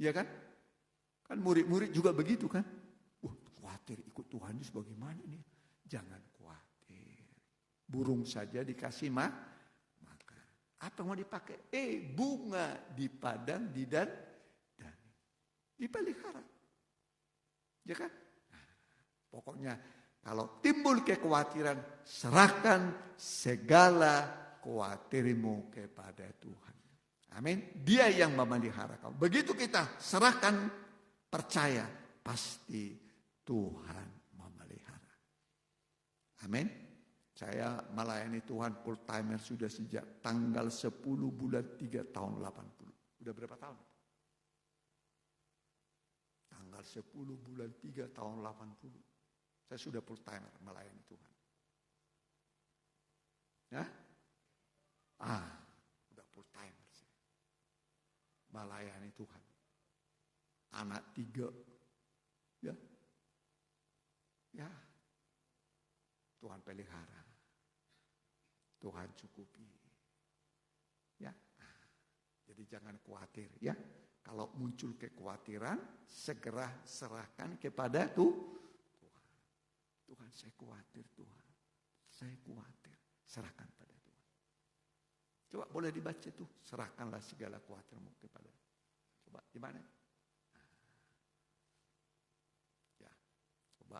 Iya kan? Kan murid-murid juga begitu kan? Khawatir ikut Tuhan itu bagaimana nih? Jangan khawatir. Burung saja dikasih makan. Apa mau dipakai? Bunga di padang dan dipelihara. Ya kan? Nah, pokoknya kalau timbul kekhawatiran, serahkan segala khawatirmu kepada Tuhan. Amin. Dia yang memelihara kamu. Begitu kita serahkan, percaya, pasti Tuhan memelihara. Amin. Saya melayani Tuhan full timer sudah sejak tanggal 10 bulan 3 tahun 80. Udah berapa tahun? Tanggal 10 bulan 3 tahun 80. Saya sudah full timer melayani Tuhan. Ya? Udah full timer saya. Melayani Tuhan. Anak 3. Ya. Ya. Tuhan pelihara. Tuhan cukupi. Ya. Jadi jangan khawatir ya. Kalau muncul kekhawatiran, segera serahkan kepada Tuhan. Tuhan, saya khawatir Tuhan. Saya khawatir. Serahkan pada Tuhan. Coba boleh dibaca tuh. Serahkanlah segala khawatirmu kepada. Coba di mana? Ya, coba.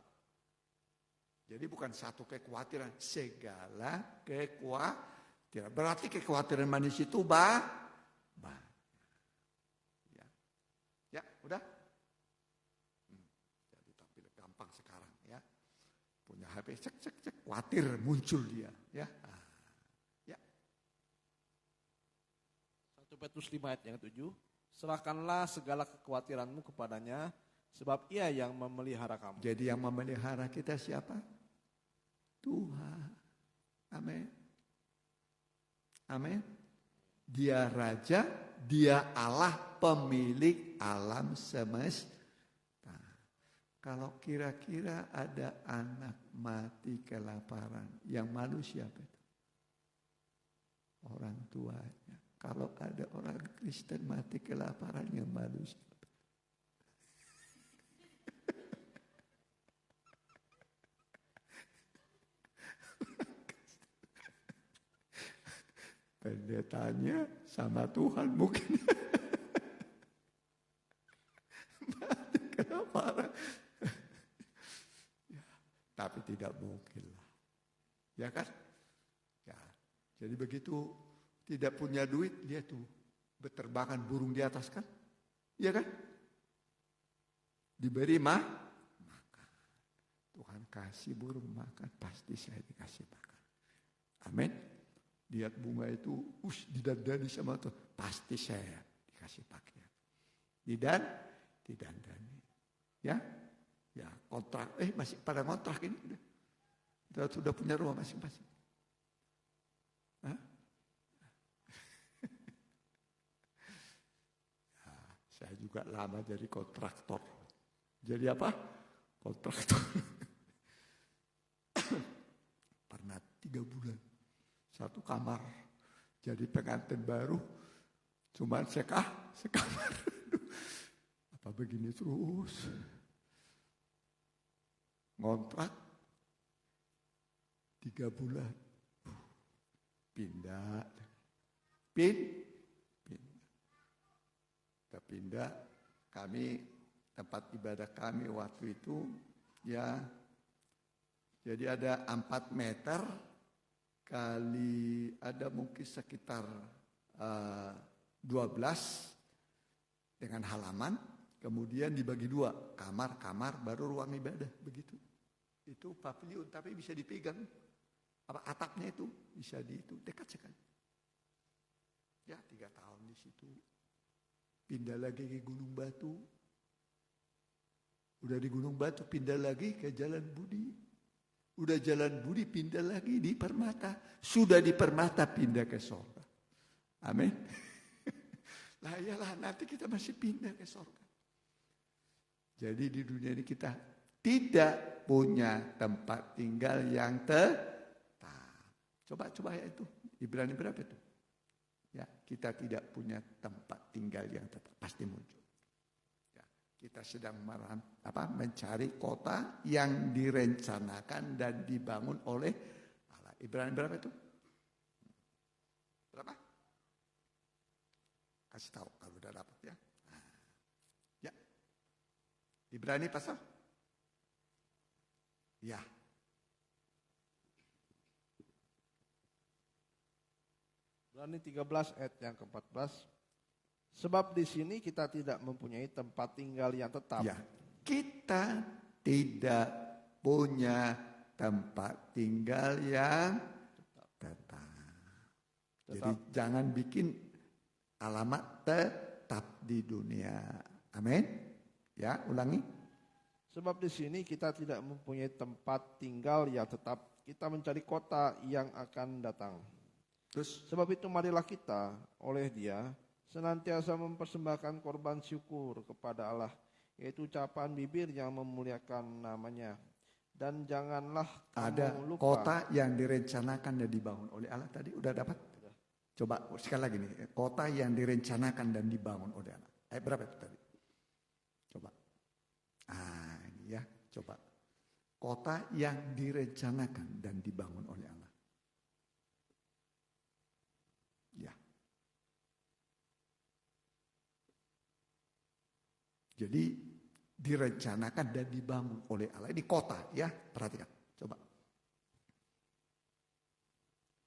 Jadi bukan satu kekhawatiran, segala kekhawatiran. Berarti kekhawatiran manusia itu ya, udah. Jadi tapi gampang sekarang ya. Punya HP cek, khawatir muncul dia, ya. Ya. 1 Petrus 5 ayat yang 7. Serahkanlah segala kekhawatiranmu kepadanya, sebab ia yang memelihara kamu. Jadi yang memelihara kita siapa? Tuhan. Amin. Amin. Dia raja, dia Allah, pemilik alam semesta. Kalau kira-kira ada anak mati kelaparan, yang malu siapa itu? Orang tuanya. Kalau ada orang Kristen mati kelaparan, yang malu siapa? Pendetanya sama Tuhan mungkin. Mati kelaparan. Ya, tapi tidak mungkin lah. Ya kan? Ya. Jadi begitu tidak punya duit, dia tuh berterbangan burung di atas kan? Iya kan? Diberi makan. Tuhan kasih burung makan, pasti saya dikasih makan. Amin. Lihat bunga itu, didandani sama Tuhan, pasti saya dikasih pakaian. Didandani. Ya, ya kontrak. Masih pada kontrak ini. Sudah punya rumah masing-masing. Hah? Nah, saya juga lama jadi kontraktor. Jadi apa? Kontraktor. Pernah 3 bulan. Satu kamar. Jadi pengantin baru. Cuman sekamar. Apa begini terus? Ngontrak 3 bulan. Pindah. Kita pindah. Kami, tempat ibadah kami waktu itu, ya, jadi ada 4 meter kali ada mungkin sekitar 12 dengan halaman, kemudian dibagi 2, kamar baru ruang ibadah, begitu. Itu pavilion tapi bisa dipegang, atapnya itu bisa dekat sekali. Ya 3 tahun di situ. Pindah lagi ke Gunung Batu. Udah di Gunung Batu pindah lagi ke Jalan Budi. Udah Jalan Budi pindah lagi di Permata. Sudah di Permata pindah ke surga. Amin. Lah iyalah nanti kita masih pindah ke surga. Jadi di dunia ini kita tidak punya tempat tinggal yang tetap. Coba ya itu. Ibrani berapa itu? Ya, kita tidak punya tempat tinggal yang tetap. Pasti muncul. Kita sedang mencari kota yang direncanakan dan dibangun oleh Allah. Ibrani berapa itu? Berapa? Kasih tahu kalau udah dapat ya. Ya. Ibrani pasal? Ya. Ibrani 13 ayat yang ke-14. Sebab di sini kita tidak mempunyai tempat tinggal yang tetap. Ya, kita tidak punya tempat tinggal yang tetap. Jadi jangan bikin alamat tetap di dunia. Amin. Ya, ulangi. Sebab di sini kita tidak mempunyai tempat tinggal yang tetap. Kita mencari kota yang akan datang. Terus? Sebab itu marilah kita oleh Dia senantiasa mempersembahkan korban syukur kepada Allah, yaitu ucapan bibir yang memuliakan namanya. Dan janganlah ada kamu lupa. Kota yang direncanakan dan dibangun oleh Allah tadi udah dapat? Coba sekali lagi nih, kota yang direncanakan dan dibangun oleh Allah. Berapa itu tadi? Coba. Ini ya, coba. Kota yang direncanakan dan dibangun oleh Allah. Ya. Jadi direncanakan dan dibangun oleh Allah. Ini kota ya, perhatikan. Coba.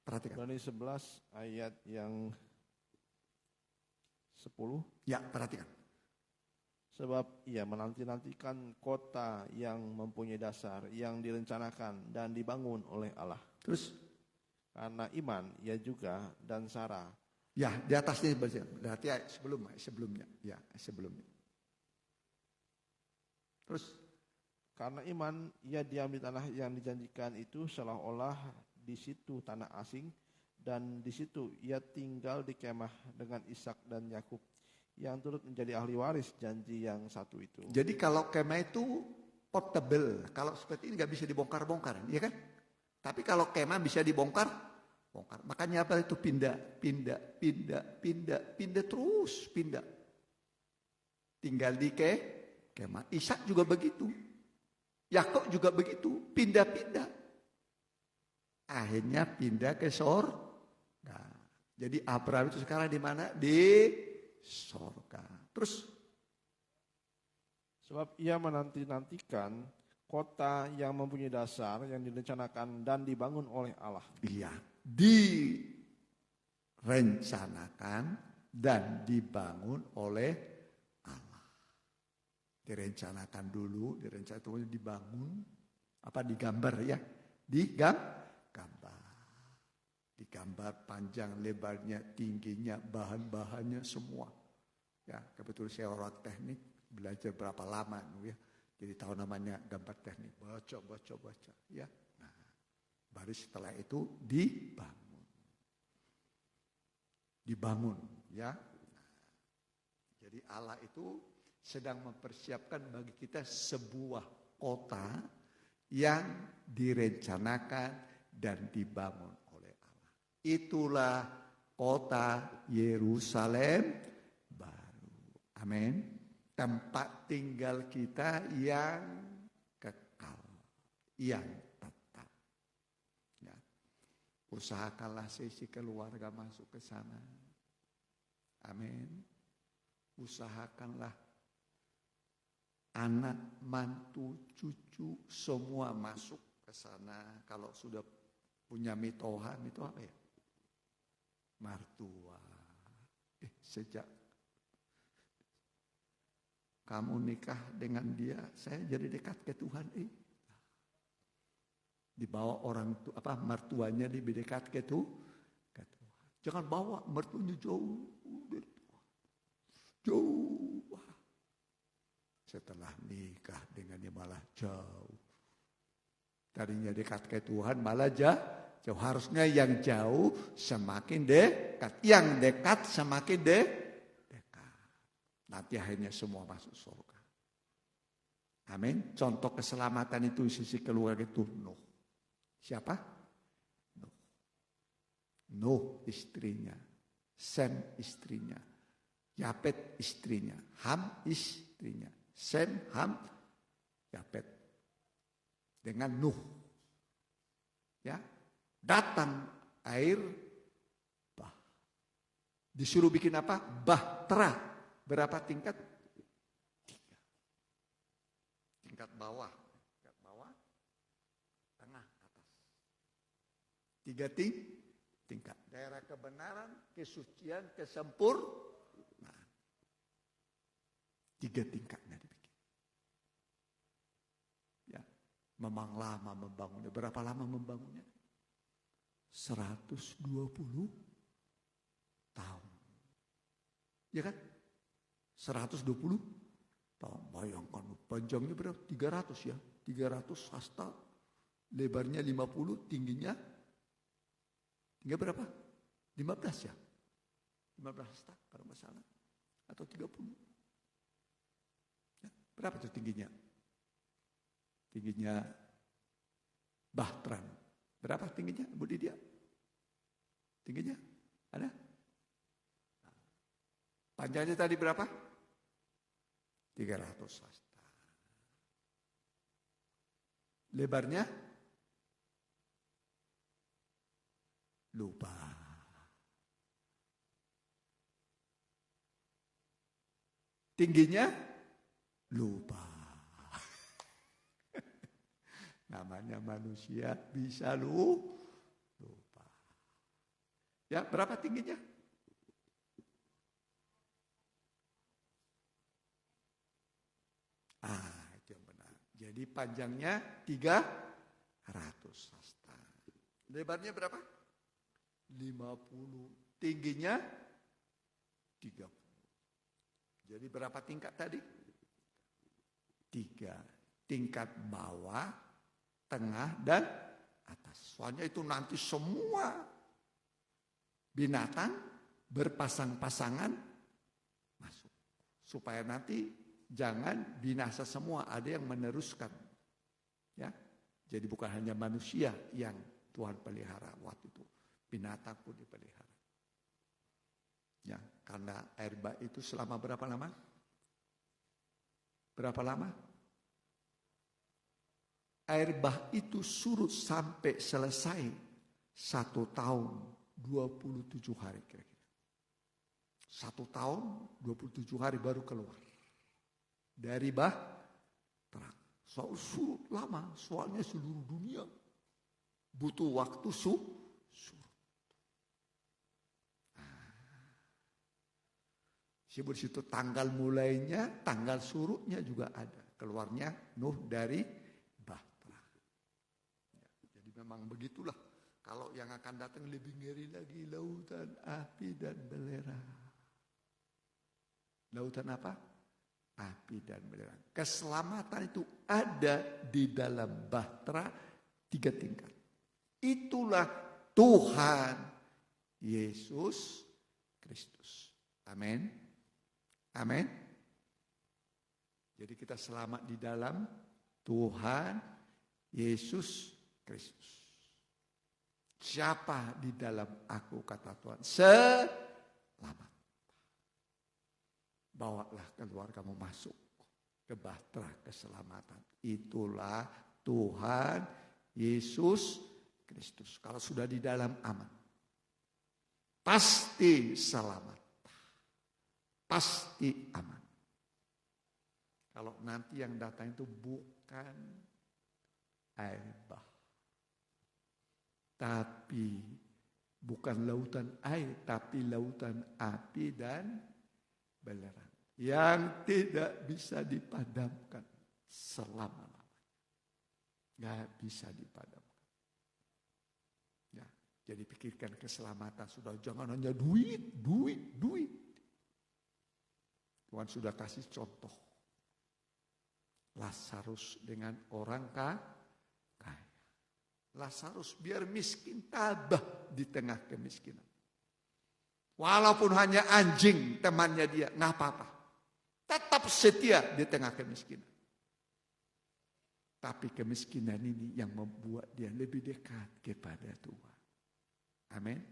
Perhatikan. Ibrani 11 ayat yang 10. Ya, perhatikan. Sebab ia menanti-nantikan kota yang mempunyai dasar, yang direncanakan dan dibangun oleh Allah. Terus? Karena iman, ia juga dan Sarah. Ya, di atasnya berarti sebelumnya. Ya, sebelumnya. Terus? Karena iman, ia diam di tanah yang dijanjikan itu seolah-olah di situ tanah asing dan di situ ia tinggal di kemah dengan Ishak dan Yakub yang turut menjadi ahli waris janji yang satu itu. Jadi kalau kemah itu portable, kalau seperti ini nggak bisa dibongkar-bongkar, ya kan? Tapi kalau kemah bisa dibongkar, bongkar. Makanya apa itu pindah terus pindah. Tinggal di kemah. Ishak juga begitu, Yakub juga begitu, pindah-pindah. Akhirnya pindah ke sorga. Jadi Abraham itu sekarang di mana? Di sorga. Terus sebab ia menanti-nantikan kota yang mempunyai dasar yang direncanakan dan dibangun oleh Allah. Iya, direncanakan dan dibangun oleh Allah. Direncanakan dulu, dibangun, apa digambar ya? Digambar. Digambar panjang, lebarnya, tingginya, bahan-bahannya semua. Ya, kebetulan saya orang teknik, belajar berapa lama ya. Jadi tahu namanya gambar teknik. Baca ya. Nah, baru setelah itu dibangun ya. Nah, jadi Allah itu sedang mempersiapkan bagi kita sebuah kota yang direncanakan dan dibangun oleh Allah. Itulah kota Yerusalem baru. Amin. Tempat tinggal kita yang kekal, yang tetap. Ya. Usahakanlah sesi keluarga masuk ke sana. Amin. Usahakanlah anak, mantu, cucu semua masuk ke sana. Kalau sudah punya mitoha apa ya? Martua. Sejak kamu nikah dengan dia, saya jadi dekat ke Tuhan. Dibawa mertuanya lebih dekat ke Tuhan. Jangan bawa mertuanya jauh dari Tuhan. Jauh. Setelah nikah dengannya malah jauh. Tadinya dekat ke Tuhan malah jauh. Harusnya yang jauh semakin dekat. Yang dekat semakin dekat. Nanti akhirnya semua masuk surga. Amin. Contoh keselamatan itu sisi keluarga itu Nuh. Siapa? Nuh istrinya. Sem istrinya. Yapet istrinya. Ham istrinya. Sem, Ham, Yapet. Dengan Nuh. Ya. Datang air bah. Disuruh bikin apa? Bahtera. Berapa tingkat? 3. Tingkat bawah, tengah, atas. 3 tingkat. Daerah kebenaran, kesucian, kesempurnaan. 3 tingkatnya dibikin. Ya, memang lama membangunnya. Berapa lama membangunnya? 120 tahun. Ya kan? 120 tahun. Bayangkan panjangnya berapa? 300 ya. 300 hasta. Lebarnya 50, tingginya berapa? 15 ya. 15 hasta kalau nggak salah. Atau 30. Ya, berapa itu tingginya? Tingginya Bahtran. Berapa tingginya Bu Didia? Tingginya? Ada? Panjangnya tadi berapa? 300 hasta. Lebarnya? Lupa. Tingginya? Lupa. Namanya manusia bisa lupa. Ya, berapa tingginya? Itu yang benar. Jadi panjangnya 300 hasta. Lebarnya berapa? 50. Tingginya 30. Jadi berapa tingkat tadi? 3. Tingkat bawah, tengah, dan atas. Soalnya itu nanti semua binatang berpasang-pasangan masuk. Supaya nanti jangan binasa semua, ada yang meneruskan. Ya. Jadi bukan hanya manusia yang Tuhan pelihara waktu itu, binatang pun dipelihara. Ya, karena air bah itu selama berapa lama? Berapa lama? Air bah itu surut sampai selesai 1 tahun 27 hari kira-kira. 1 tahun 27 hari baru keluar dari bah terang. Soal surut lama, soalnya seluruh dunia butuh waktu surut. Sebut situ tanggal mulainya, tanggal surutnya juga ada. Keluarnya Nuh dari Bahtera. Ya, jadi memang begitulah. Kalau yang akan datang lebih ngeri lagi, lautan api dan belerang. Lautan apa? Api dan belerang. Keselamatan itu ada di dalam Bahtera 3 tingkat. Itulah Tuhan Yesus Kristus. Amin. Amin. Jadi kita selamat di dalam Tuhan Yesus Kristus. Siapa di dalam aku, kata Tuhan? Selamat. Bawalah keluargamu masuk ke bahtera keselamatan. Itulah Tuhan Yesus Kristus. Kalau sudah di dalam aman, pasti selamat. Pasti aman. Kalau nanti yang datang itu bukan air bah, tapi bukan lautan air, tapi lautan api dan belerang yang tidak bisa dipadamkan selama-lamanya. Gak bisa dipadamkan. Ya, jadi pikirkan keselamatan sudah, jangan hanya duit. Tuhan sudah kasih contoh. Lazarus dengan orang kaya. Lazarus biar miskin tabah di tengah kemiskinan. Walaupun hanya anjing temannya dia, nggak apa-apa. Tetap setia di tengah kemiskinan. Tapi kemiskinan ini yang membuat dia lebih dekat kepada Tuhan. Amin.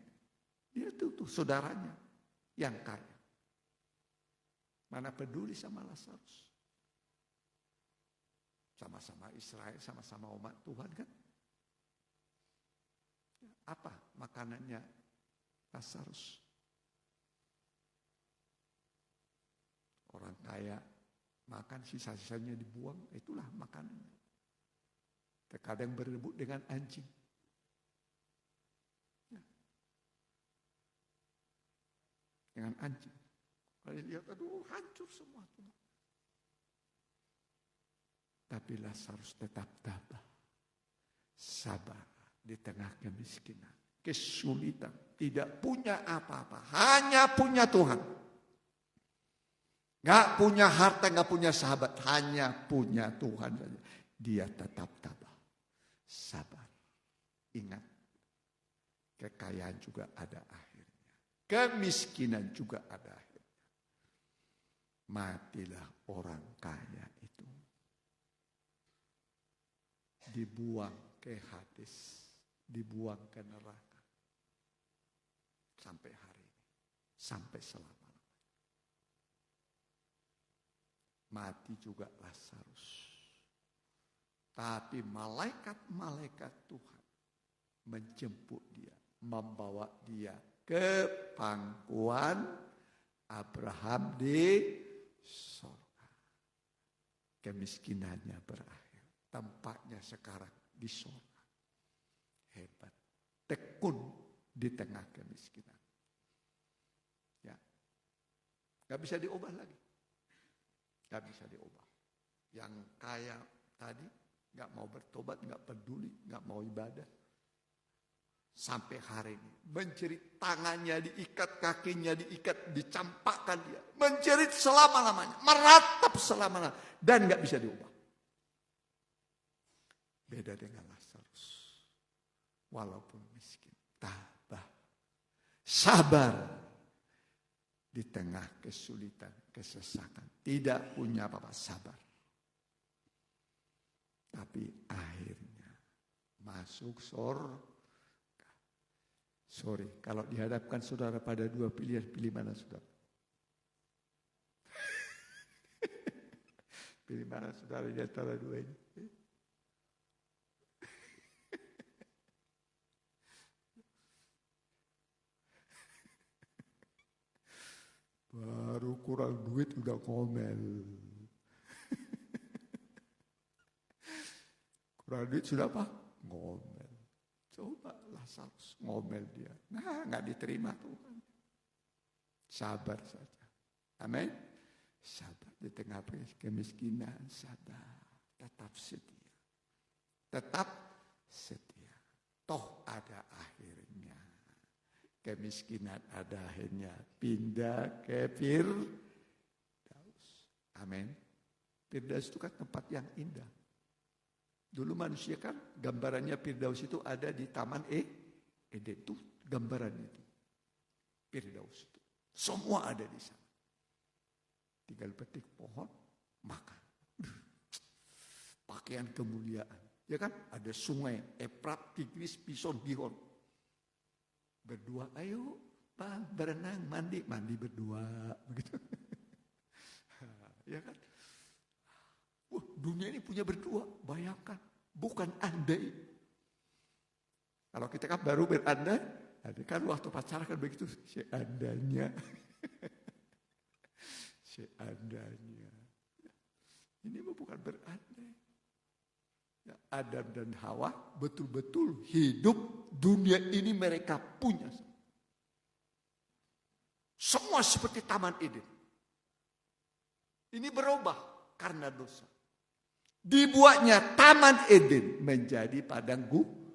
Dia tuh saudaranya yang kaya. Mana peduli sama Lazarus. Sama-sama Israel, sama-sama umat Tuhan kan. Apa makanannya Lazarus? Orang kaya makan sisa-sisanya dibuang, itulah makanannya. Terkadang berebut dengan anjing. Dengan anjing. Kalau lihat, aduh hancur semua. Tapi Lazarus tetap tabah. Sabar di tengah kemiskinan. Kesulitan. Tidak punya apa-apa. Hanya punya Tuhan. Gak punya harta, gak punya sahabat. Hanya punya Tuhan saja. Dia tetap tabah. Sabar. Ingat. Kekayaan juga ada akhirnya. Kemiskinan juga ada akhirnya. Matilah orang kaya itu. Dibuang ke Hades. Dibuang ke neraka. Sampai hari ini. Sampai selama-lamanya. Mati juga Lazarus. Tapi malaikat-malaikat Tuhan menjemput dia. Membawa dia ke pangkuan Abraham di surga. Kemiskinannya berakhir. Tempatnya sekarang di surga. Hebat. Tekun di tengah kemiskinan. Ya. Gak bisa diubah lagi. Gak bisa diubah. Yang kaya tadi gak mau bertobat, gak peduli, gak mau ibadah. Sampai hari ini. Menjerit, tangannya diikat, kakinya diikat, dicampakkan dia. Menjerit selama-lamanya. Meratap selama-lamanya. Dan gak bisa diubah. Beda dengan Lazarus. Walaupun miskin. Tabah. sabar di tengah kesulitan, kesesakan. Tidak punya apa-apa, sabar. Tapi akhirnya masuk surga. Sorry, kalau dihadapkan saudara pada dua pilihan, pilih mana saudara? Pilih mana saudara di antara dua ini? Baru kurang duit udah ngomel. Kurang duit sudah apa? Ngomel. Coba Lazarus ngomel dia. Nah, nggak diterima Tuhan. Sabar saja. Amin. Sabar di tengah kemiskinan, sabar. Tetap setia. Tetap setia. Toh ada akhirnya. Kemiskinan ada akhirnya. Pindah ke Firdaus. Amin. Firdaus itu kan tempat yang indah. Dulu manusia kan gambarannya Firdaus itu ada di Taman Eden. Itu gambaran itu. Firdaus itu. Semua ada di sana. Tinggal petik pohon, makan. Pakaian kemuliaan. Ya kan? Ada sungai, Efrat, Tigris, Pison, Gihon. Berdua, ayo Bang, berenang, mandi berdua. Begitu. Ya kan? Wah, dunia ini punya berdua, bayangkan. Bukan andai. Kalau kita kan baru berandai, ada kan waktu pacaran kan begitu, seandainya. Seandainya. Ini bukan berandai. Ya, Adam dan Hawa betul-betul hidup dunia ini mereka punya. Semua seperti Taman Eden. Ini berubah karena dosa. Dibuatnya Taman Eden menjadi padang gurun.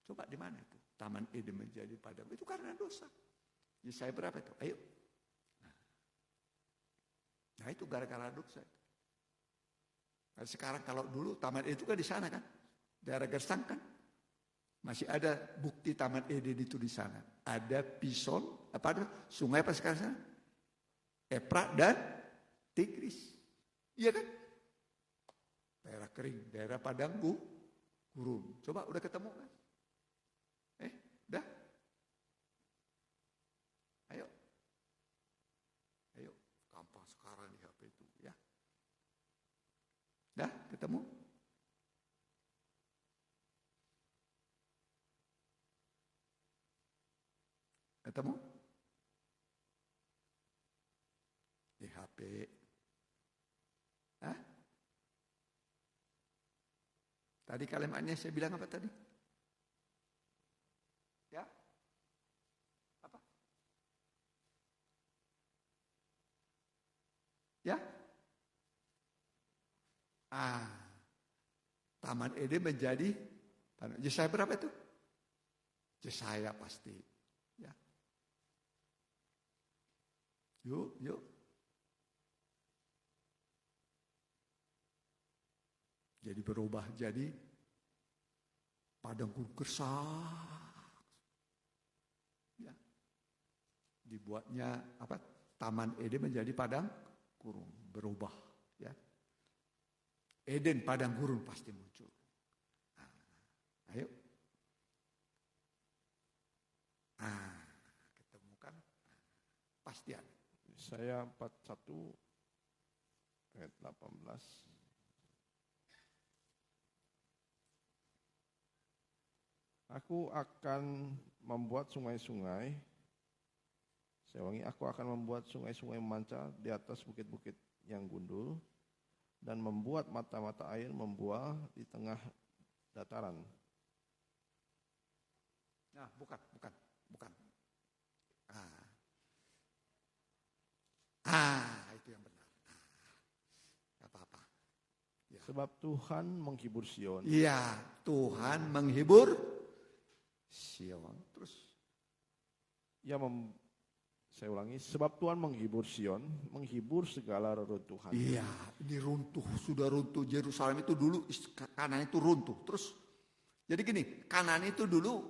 Coba di mana itu? Taman Eden menjadi padang gurun. Itu karena dosa. Yesaya berapa itu? Ayo. Nah itu gara-gara dosa. Nah, sekarang kalau dulu Taman Eden itu kan di sana kan. Daerah Gersang kan. Masih ada bukti Taman Eden itu di sana. Ada Pison, apa ada? Sungai apa sekarang sana? Efrat dan Tigris. Iya kan? Daerah kering, daerah padang gurun. Coba udah ketemu kan? Udah? Ayo. Ayo, gampang sekarang di HP itu ya. Dah ketemu? Ketemu? Di HP. Hah? Tadi kalimatnya saya bilang apa tadi? Ya? Apa? Ya? Taman Eden menjadi Yesaya berapa itu? Yesaya pasti. Ya. Yuk. Jadi berubah jadi padang gurun gersang. Ya. Dibuatnya apa? Taman Eden menjadi padang gurun, berubah. Ya. Eden padang gurun pasti muncul. Ayo. Ketemukan. Pasti ada. Saya 41 ayat 18. Aku akan membuat sungai-sungai. Saya ulangi, aku akan membuat sungai-sungai memancar di atas bukit-bukit yang gundul dan membuat mata-mata air membuah di tengah dataran. Nah, bukan. Itu yang benar. Gak apa-apa. Ya. Sebab Tuhan menghibur Sion. Iya, Tuhan menghibur Sion. Terus saya ulangi, sebab Tuhan menghibur Sion, menghibur segala reruntuhan. iya, ini runtuh, sudah runtuh. Yerusalem itu dulu, Kanaan itu runtuh. Terus, jadi gini, Kanaan itu dulu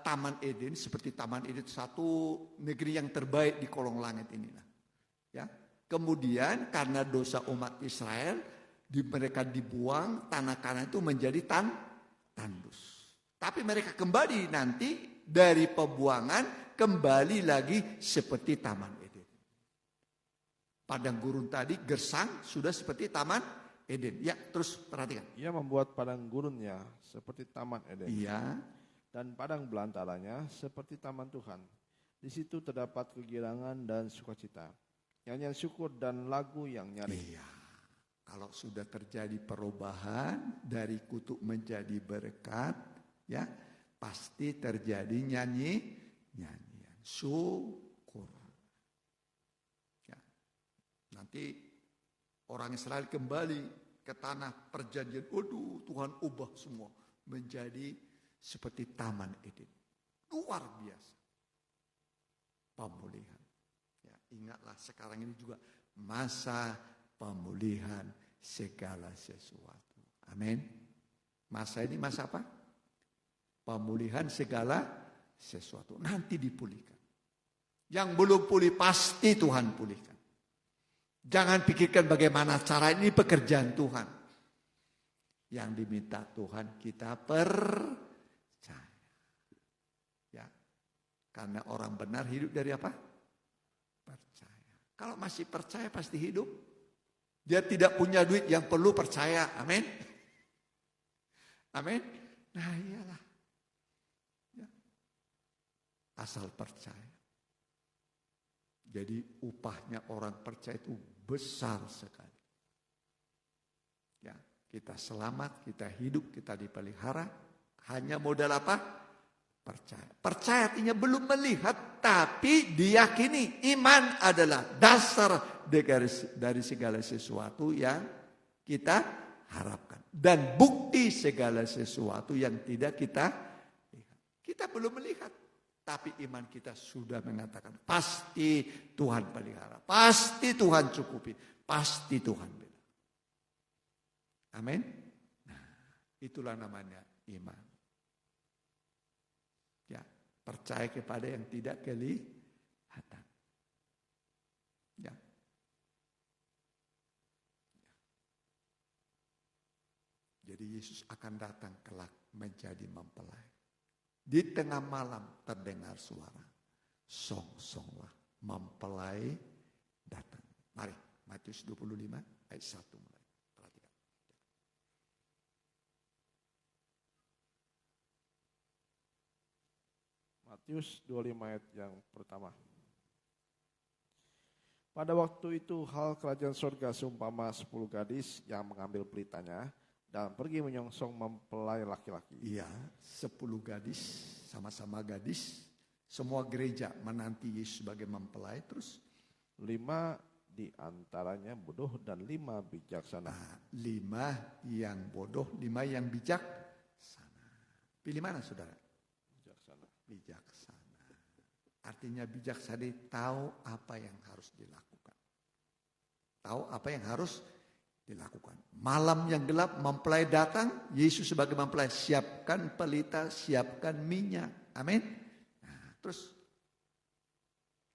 Taman Eden, seperti Taman Eden, satu negeri yang terbaik di kolong langit inilah. Ya. Kemudian karena dosa umat Israel, mereka dibuang, tanah Kanaan itu menjadi tandus. Tapi mereka kembali nanti dari pembuangan, kembali lagi seperti Taman Eden. Padang gurun tadi gersang sudah seperti Taman Eden. Ya, terus perhatikan. Ia membuat padang gurunnya seperti Taman Eden. Iya. Dan padang belantaranya seperti taman Tuhan. Di situ terdapat kegirangan dan sukacita, nyanyian syukur dan lagu yang nyaring. Iya. Kalau sudah terjadi perubahan dari kutuk menjadi berkat, ya pasti terjadi nyanyian syukur. Ya. Nanti orang Israel kembali ke tanah perjanjian. Waduh, Tuhan ubah semua menjadi seperti Taman Eden. Luar biasa. Pemulihan. Ya, ingatlah sekarang ini juga masa pemulihan segala sesuatu. Amin. Masa ini masa apa? Pemulihan segala sesuatu. Nanti dipulihkan. Yang belum pulih pasti Tuhan pulihkan. Jangan pikirkan bagaimana cara ini pekerjaan Tuhan. Yang diminta Tuhan kita percaya. Ya. Karena orang benar hidup dari apa? Percaya. Kalau masih percaya pasti hidup. Dia tidak punya duit yang perlu percaya. Amin. Amin. Nah iyalah. Ya. Asal percaya. Jadi upahnya orang percaya itu besar sekali. Ya, kita selamat, kita hidup, kita dipelihara. Hanya modal apa? Percaya. Percaya artinya belum melihat, tapi diyakini. Iman adalah dasar dari segala sesuatu yang kita harapkan. Dan bukti segala sesuatu yang tidak kita lihat. Kita belum melihat. Tapi iman kita sudah mengatakan pasti Tuhan pelihara. Pasti Tuhan cukupi. Pasti Tuhan bela. Amin. Nah, itulah namanya iman. Ya, percaya kepada yang tidak kelihatan. Ya. Jadi Yesus akan datang kelak menjadi mempelai. Di tengah malam terdengar suara, song-songlah mempelai datang. Mari, Matius 25 ayat 1 mulai. Perhatikan. Matius 25 ayat yang pertama. Pada waktu itu hal kerajaan surga seumpama 10 gadis yang mengambil pelitanya dan pergi menyongsong mempelai laki-laki. Iya, 10 gadis, sama-sama gadis. Semua gereja menanti Yesus sebagai mempelai. Terus 5 di antaranya bodoh dan 5 bijaksana. Nah, 5 yang bodoh, 5 yang bijaksana. Pilih mana saudara? Bijaksana. Bijaksana. Artinya bijaksana tahu apa yang harus dilakukan. Tahu apa yang harus dilakukan. Malam yang gelap mempelai datang, Yesus sebagai mempelai siapkan pelita, siapkan minyak. Amin. Nah, terus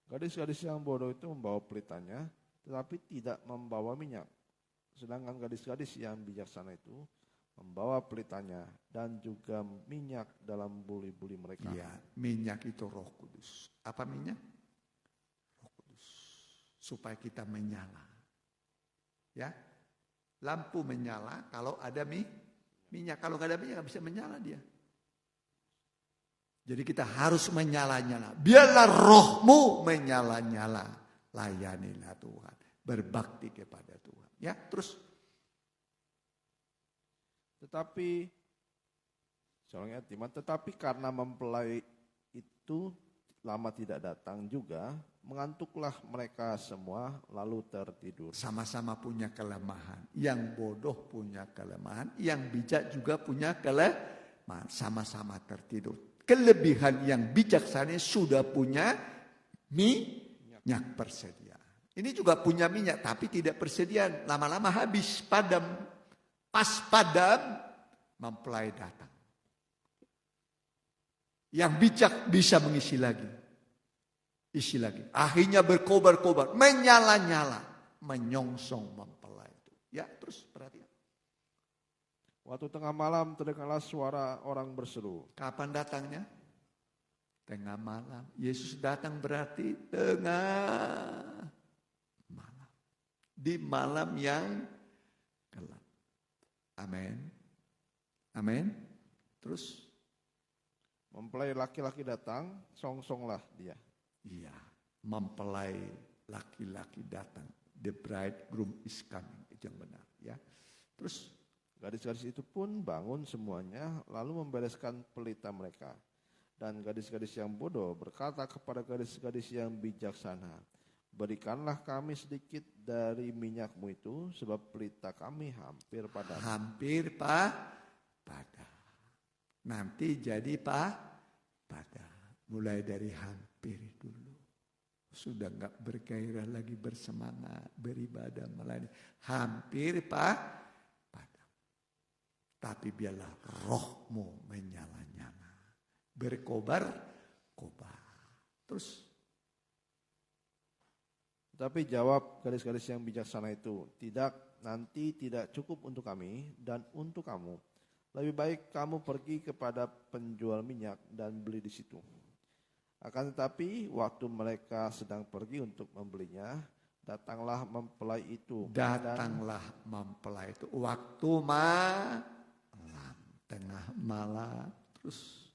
gadis-gadis yang bodoh itu membawa pelitanya, tetapi tidak membawa minyak. Sedangkan gadis-gadis yang bijaksana itu membawa pelitanya dan juga minyak dalam buli-buli mereka. Iya, minyak itu Roh Kudus. Apa minyak? Roh Kudus. Supaya kita menyala. Ya. Lampu menyala kalau ada minyak. Kalau nggak ada minyak nggak bisa menyala dia. Jadi kita harus menyala-nyala. Biarlah rohmu menyala-nyala. Layanilah Tuhan. Berbakti kepada Tuhan. Ya, terus. Tetapi karena mempelai itu lama tidak datang juga, mengantuklah mereka semua lalu tertidur. Sama-sama punya kelemahan. Yang bodoh punya kelemahan. Yang bijak juga punya kelemahan. Sama-sama tertidur. Kelebihan yang bijaksana sudah punya minyak persediaan. Ini juga punya minyak tapi tidak persediaan. Lama-lama habis, padam. Pas padam, mempelai datang. Yang bijak bisa mengisi lagi. Isi lagi. Akhirnya berkobar-kobar. Menyala-nyala. Menyongsong mempelai itu. Ya, terus perhatian. Waktu tengah malam terdengarlah suara orang berseru. Kapan datangnya? Tengah malam. Yesus datang berarti tengah malam. Di malam yang gelap. Amin. Amin. Terus? Mempelai laki-laki datang, songsonglah dia. Iya, mempelai laki-laki datang. The bridegroom is coming. Itu yang benar. Ya. Terus? Gadis-gadis itu pun bangun semuanya, lalu membereskan pelita mereka. Dan gadis-gadis yang bodoh berkata kepada gadis-gadis yang bijaksana, berikanlah kami sedikit dari minyakmu itu, sebab pelita kami hampir padam. Hampir padam. Nanti jadi padam. Mulai dari hampir dulu. Sudah enggak bergairah lagi, bersemangat, beribadah melayani. Hampir padam. Tapi biarlah rohmu menyala-nyala. Berkobar-kobar. Terus? Tapi jawab gadis-gadis yang bijaksana itu, tidak, nanti tidak cukup untuk kami dan untuk kamu. Lebih baik kamu pergi kepada penjual minyak dan beli di situ. Akan tetapi waktu mereka sedang pergi untuk membelinya, datanglah mempelai itu. Datanglah mempelai itu. Waktu malam. Tengah malam. Terus.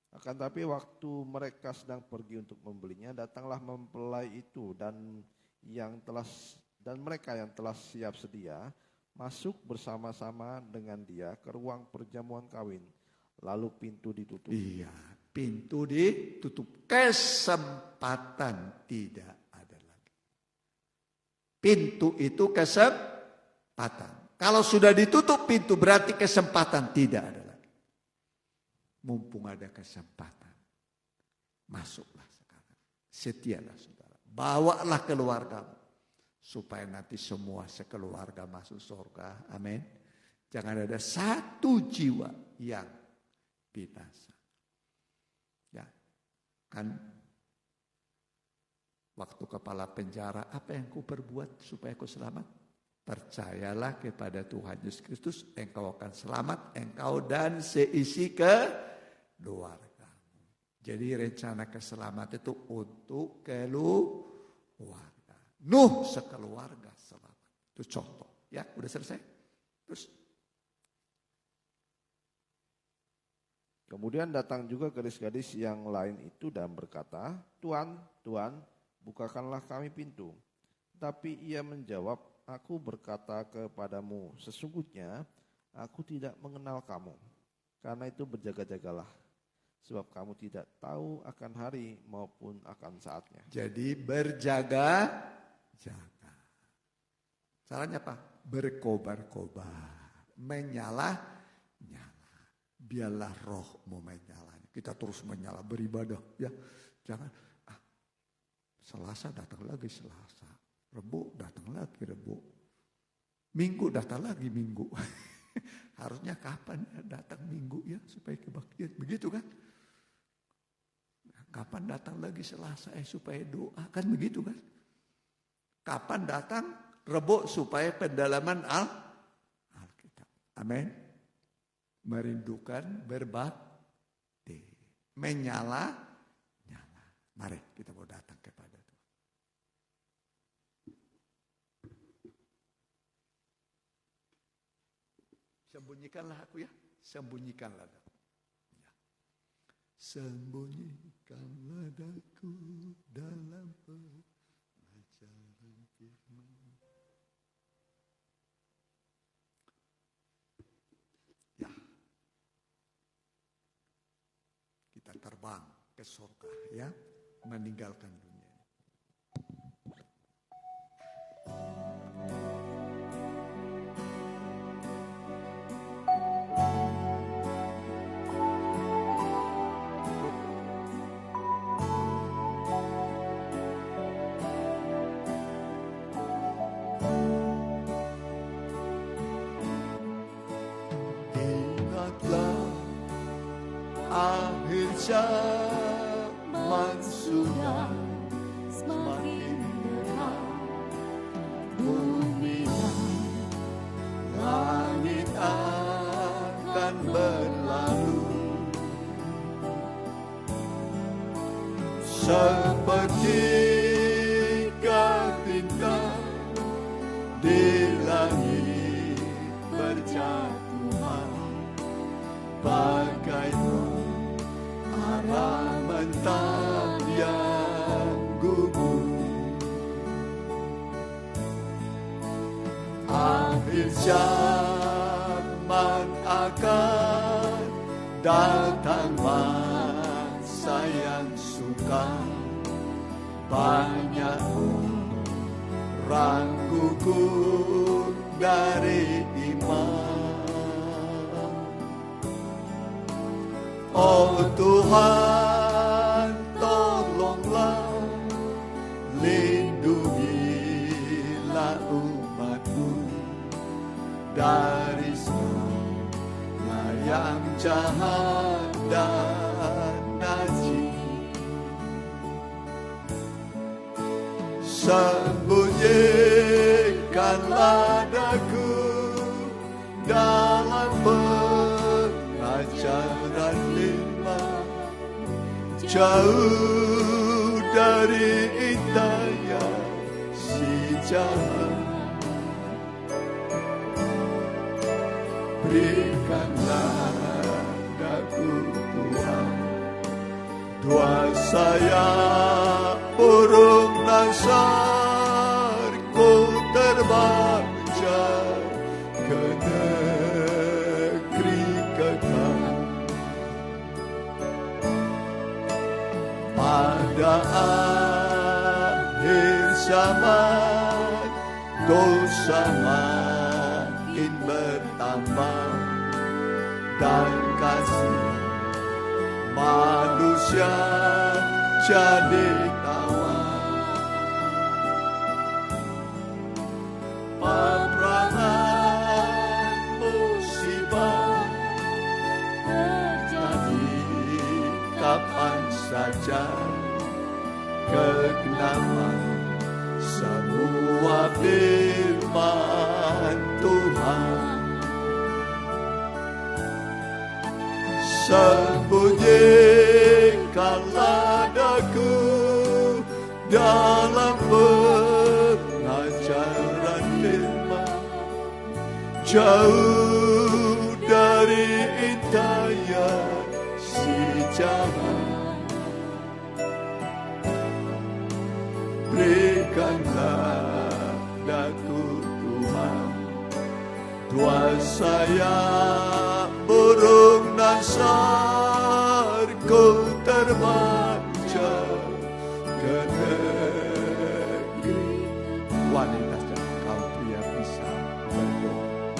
Akan tetapi waktu mereka sedang pergi untuk membelinya, datanglah mempelai itu dan mereka yang telah siap sedia masuk bersama-sama dengan dia ke ruang perjamuan kawin. Lalu pintu ditutup. Iya, pintu ditutup. Kesempatan tidak ada lagi. Pintu itu kesempatan. Kalau sudah ditutup pintu berarti kesempatan tidak ada lagi. Mumpung ada kesempatan. Masuklah sekarang. Setialah saudara. Bawalah keluargamu. Supaya nanti semua sekeluarga masuk surga. Amin. Jangan ada satu jiwa yang binasa. Ya, kan waktu kepala penjara, apa yang kau perbuat supaya kau selamat? Percayalah kepada Tuhan Yesus Kristus, engkau akan selamat, engkau dan seisi keluarga. Jadi rencana keselamatan itu untuk keluarga. Nuh sekeluarga selamat. Itu contoh. Ya, udah selesai. Terus kemudian datang juga gadis-gadis yang lain itu dan berkata, Tuan, Tuan, bukakanlah kami pintu. Tapi ia menjawab, aku berkata kepadamu, sesungguhnya aku tidak mengenal kamu. Karena itu berjaga-jagalah, sebab kamu tidak tahu akan hari maupun akan saatnya. Jadi berjaga-jaga. Caranya apa? Berkobar-kobar. Menyala-nyala. Biarlah rohmu menyala. Kita terus menyala beribadah. Ya, jangan. Selasa datang lagi Selasa. Rebu datang lagi Rebu. Minggu datang lagi Minggu. Harusnya kapan datang Minggu ya supaya kebaktian. Begitu kan? Kapan datang lagi Selasa supaya doa. Kan begitu kan? Kapan datang Rebu supaya pendalaman Alkitab. Amin. Merindukan berbakti. Menyala-nyala. Mari kita mau datang kepada Tuhan. Sembunyikanlah aku ya. Sembunyikanlah aku. Ya. Sembunyikanlah aku dalam pelajaran firman. Ya. Kita terbang ke surga ya. Meninggalkan dunia. Ingatlah akhir zaman sudah semakin dekat. Bumi dan langit akan berlalu seperti bintang di langit berjatuhan, bagaikan arah mentah yang gugur. Akhir zaman akan datang, masa yang sukar, banyak orang gugur dari iman. Oh Tuhan, tolonglah, lindungilah umat-Mu dari segala yang jahat dan najis. Sembunyikanlah daku dalam pengajaran firman, jauh dari intanya si jahat. Berikanlah daku Tuhan, dosa yang burung nasar, ku terbang ke negeri kekal. Pada akhir zaman dosa makin bertambah dan kasih manusia jadi tawar. Peperangan musibah terjadi kapan saja, kegenapan semua firman Tuhan. Sembunyikanlah daku dalam pengajaran firman, jauh dari intayan si jahat. Berikanlah daku Tuhan, dosa yang burung nasar, ku terbang ke negeri. Wanita dan kaum pria bisa berdoa.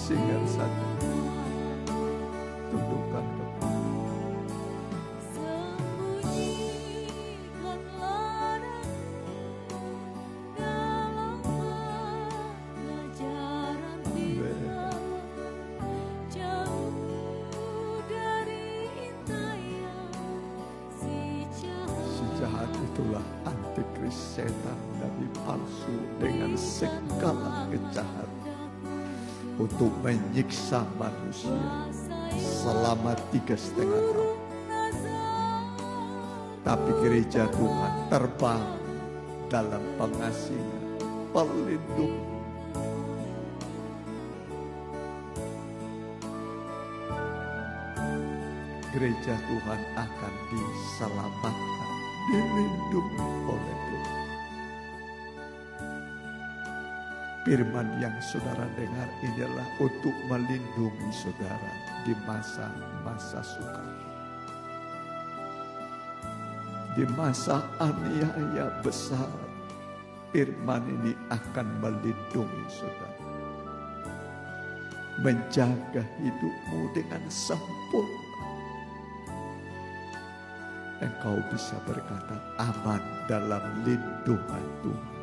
Singkat saja, tundukkan kepala. Sembunyikanlah dalam pengajaran firman, jauh dari intayan si jahat. Si jahat itulah antikris, setan, nabi palsu dengan segala kejahatan untuk menyiksa manusia selama 3,5 tahun. Tapi gereja Tuhan terbang dalam pengasihan, pelindung. Gereja Tuhan akan diselamatkan, dilindungi oleh Tuhan. Firman yang saudara dengar ini adalah untuk melindungi saudara di masa-masa sukar. Di masa aniaya besar, firman ini akan melindungi saudara. Menjaga hidupmu dengan sempurna. Engkau bisa berkata aman dalam lindungan Tuhan.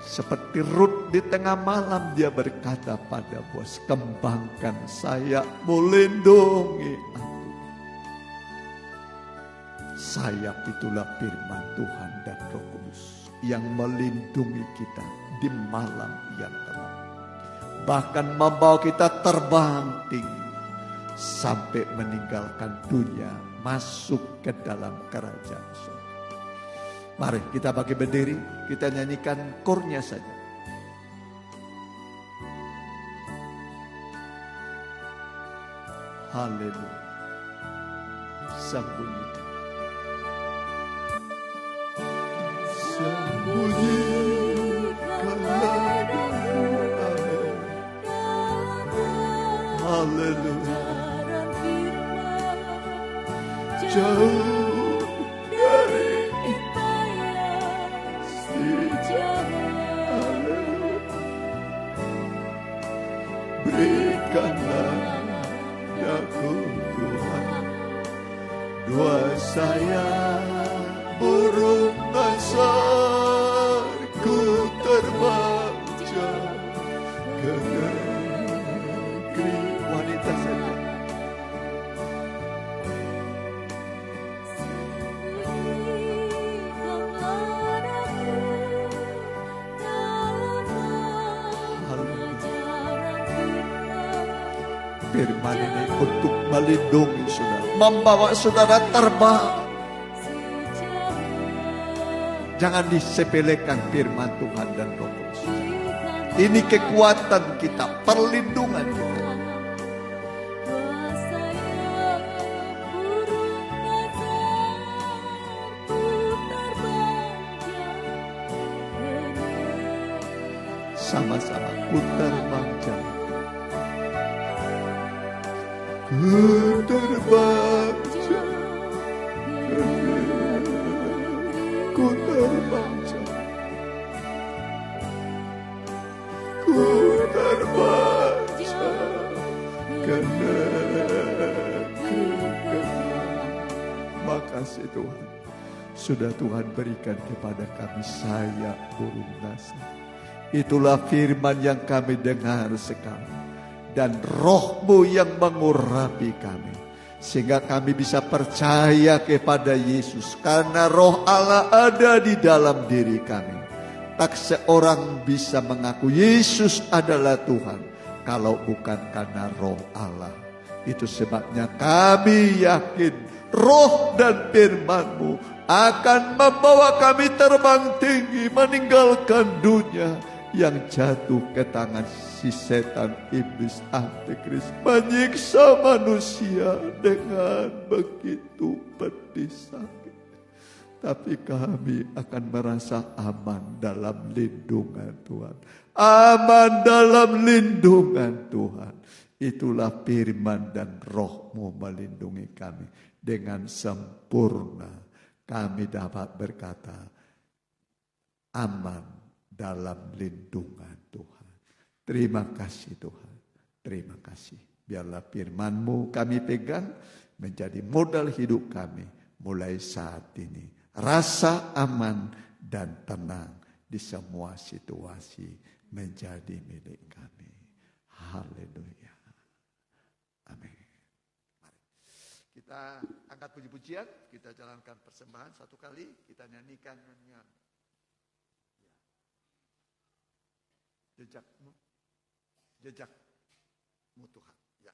Seperti Rut di tengah malam dia berkata pada Boas, kembangkan saya melindungi aku. Sayap itulah firman Tuhan dan Roh Kudus yang melindungi kita di malam yang gelap. Bahkan membawa kita terbang tinggi sampai meninggalkan dunia, masuk ke dalam kerajaan surga. Mari kita bagi berdiri, kita nyanyikan kornya saja. Haleluya. Sembunyikan. Sembunyikanlah dalam amin. Haleluya. Jauh dari berikanlah daku Tuhan, dua sayap burung nasar, ku terbang jauh ke negeri. Wanita saja. Firman ini untuk melindungi saudara, membawa saudara terbang. Jangan disepelekan firman Tuhan dan Roh Kudus. Ini kekuatan kita, perlindungan kita. Sama-sama putar bangsa. Ku terbang jauh, ku terbang jauh, ku terbang jauh ke negeri. Makasih Tuhan, sudah Tuhan berikan kepada kami sayap burung nasar. Itulah firman yang kami dengar sekarang. Dan Roh-Mu yang mengurapi kami. Sehingga kami bisa percaya kepada Yesus. Karena Roh Allah ada di dalam diri kami. Tak seorang bisa mengaku Yesus adalah Tuhan. Kalau bukan karena Roh Allah. Itu sebabnya kami yakin Roh dan firman-Mu akan membawa kami terbang tinggi. Meninggalkan dunia yang jatuh ke tangan si setan iblis antikris, menyiksa manusia dengan begitu pedih sakit. Tapi kami akan merasa aman dalam lindungan Tuhan. Aman dalam lindungan Tuhan. Itulah firman dan Roh-Mu melindungi kami. Dengan sempurna kami dapat berkata aman dalam lindungan Tuhan. Terima kasih Tuhan. Terima kasih. Biarlah firman-Mu kami pegang menjadi modal hidup kami mulai saat ini. Rasa aman dan tenang di semua situasi menjadi milik kami. Haleluya. Amin. Mari. Kita angkat puji-pujian, kita jalankan persembahan satu kali, kita nyanyikan nyanyian. Jejakmu Tuhan. Ya.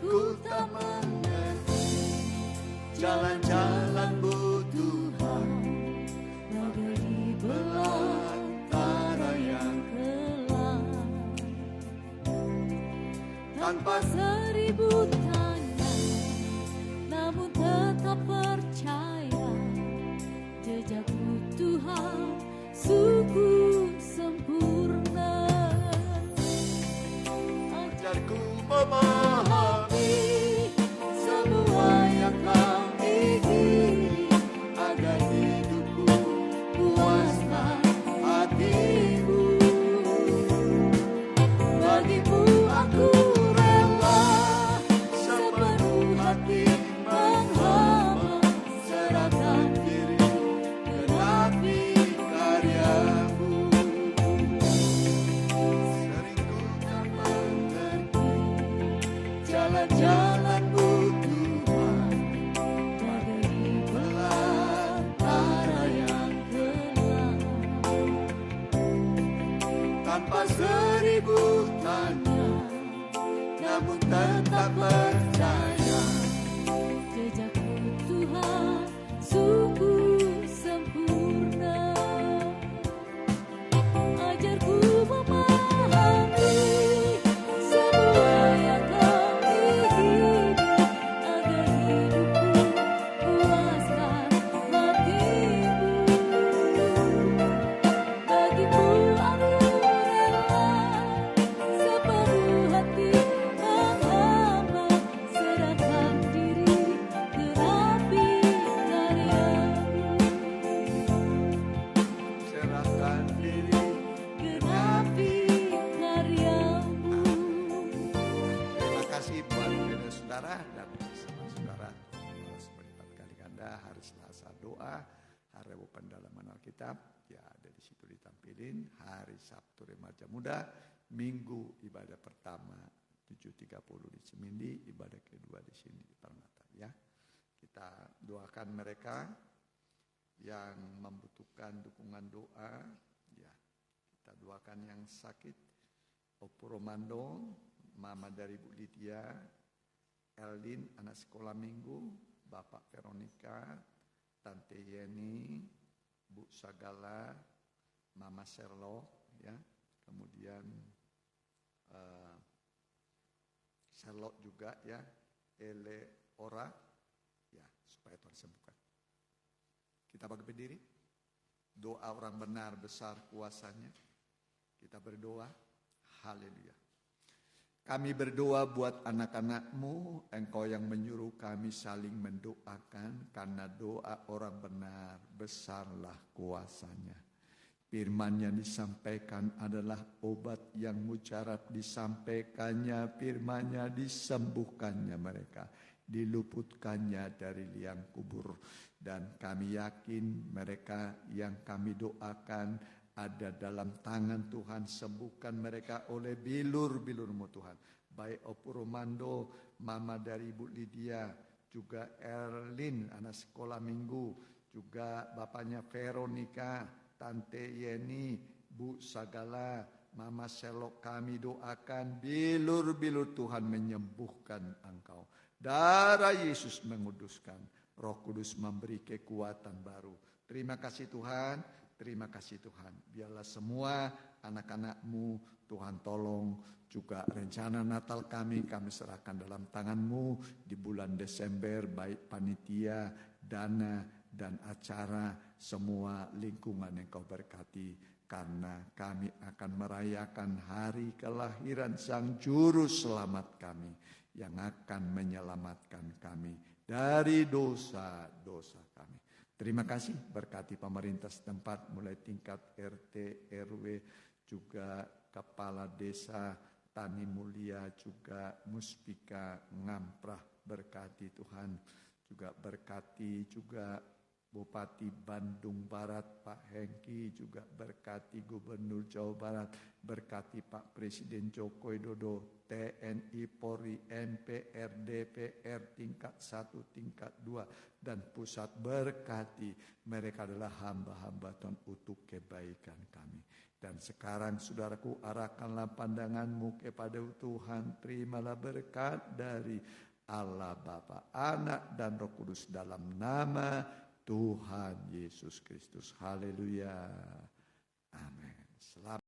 ku tak mengerti jalan-jalan-Mu Tuhan, bagai di belantara yang gelap. Tanpa seribu tanya, namun tetap percaya, jejakmu Tuhan sungguh sempurna. ajarku memahami semua yang Kau ingini, agar hidupku puaskan hatimu. Bagimu aku rela sepenuh hati menghamba, serahkan Diri genapi karya-Mu. Sering ku tak mengerti jalan-jalan-Mu Tuhan, bagai di belantara yang gelap. tanpa seribu tanya, namun tetap percaya. Jejakmu Tuhan sungguh sempurna. Ajarku memahami semua yang Kau ingini, agar hidupku puaskan hatimu. Bagimu aku rela sepenuh hati menghamba, serahkan diri genapi karya-Mu. Serahkan diri. Genapi karya-Mu. Terima kasih buat saudara dan bersama saudara. Seperti kali ganda hari Selasa doa, hari Rabu pendalaman Alkitab, ya ada di situ ditampilin. Hari Sabtu remaja muda, Minggu ibadah pertama 7.30 di Semindi, ibadah kedua di sini di Permata. Ya, kita doakan mereka yang membutuhkan dukungan doa. Ya, kita doakan yang sakit, Opo Romando, Mama dari Bu Lydia, Eldin anak sekolah minggu, Bapak Veronica, Tante Yeni, Bu Sagala, Mama Serlo, ya, kemudian Serlo juga, ya, Ele Ora, ya, supaya Tuhan sembuhkan. Kita bagi berdiri, doa orang benar besar kuasanya. Kita berdoa, haleluya. Kami berdoa buat anak-anak-Mu, Engkau yang menyuruh kami saling mendoakan, karena doa orang benar besarlah kuasanya. Firman yang disampaikan adalah obat yang mujarab disampaikannya, firman-Nya disembuhkannya mereka, diluputkannya dari liang kubur. Dan kami yakin mereka yang kami doakan ada dalam tangan Tuhan. Sembuhkan mereka oleh bilur-bilur-Mu Tuhan. Baik Opo Romando, Mama dari Bu Lydia, juga Erlin anak sekolah minggu, juga bapaknya Veronica, Tante Yeni, Bu Sagala, Mama Selok, kami doakan bilur-bilur Tuhan menyembuhkan engkau. Darah Yesus menguduskan, Roh Kudus memberi kekuatan baru. Terima kasih Tuhan. Terima kasih Tuhan, biarlah semua anak-anak-Mu Tuhan tolong, juga rencana Natal kami serahkan dalam tangan-Mu di bulan Desember, baik panitia, dana, dan acara, semua lingkungan yang Kau berkati, karena kami akan merayakan hari kelahiran Sang Juru Selamat kami, yang akan menyelamatkan kami dari dosa-dosa kami. Terima kasih, berkati pemerintah setempat mulai tingkat RT, RW, juga kepala desa, Tani Mulia, juga Muspika, Ngamprah, berkati Tuhan. Juga berkati juga Bupati Bandung Barat Pak Hengki, juga berkati Gubernur Jawa Barat, berkati Pak Presiden Joko Widodo, TNI, Polri, MPR, DPR tingkat 1, tingkat 2, dan pusat. Berkati mereka adalah hamba-hamba Tuhan untuk kebaikan kami. Dan sekarang saudaraku, arahkanlah pandanganmu kepada Tuhan, terimalah berkat dari Allah Bapa, Anak, dan Roh Kudus dalam nama Tuhan Yesus Kristus. Haleluya. Amin. Selamat.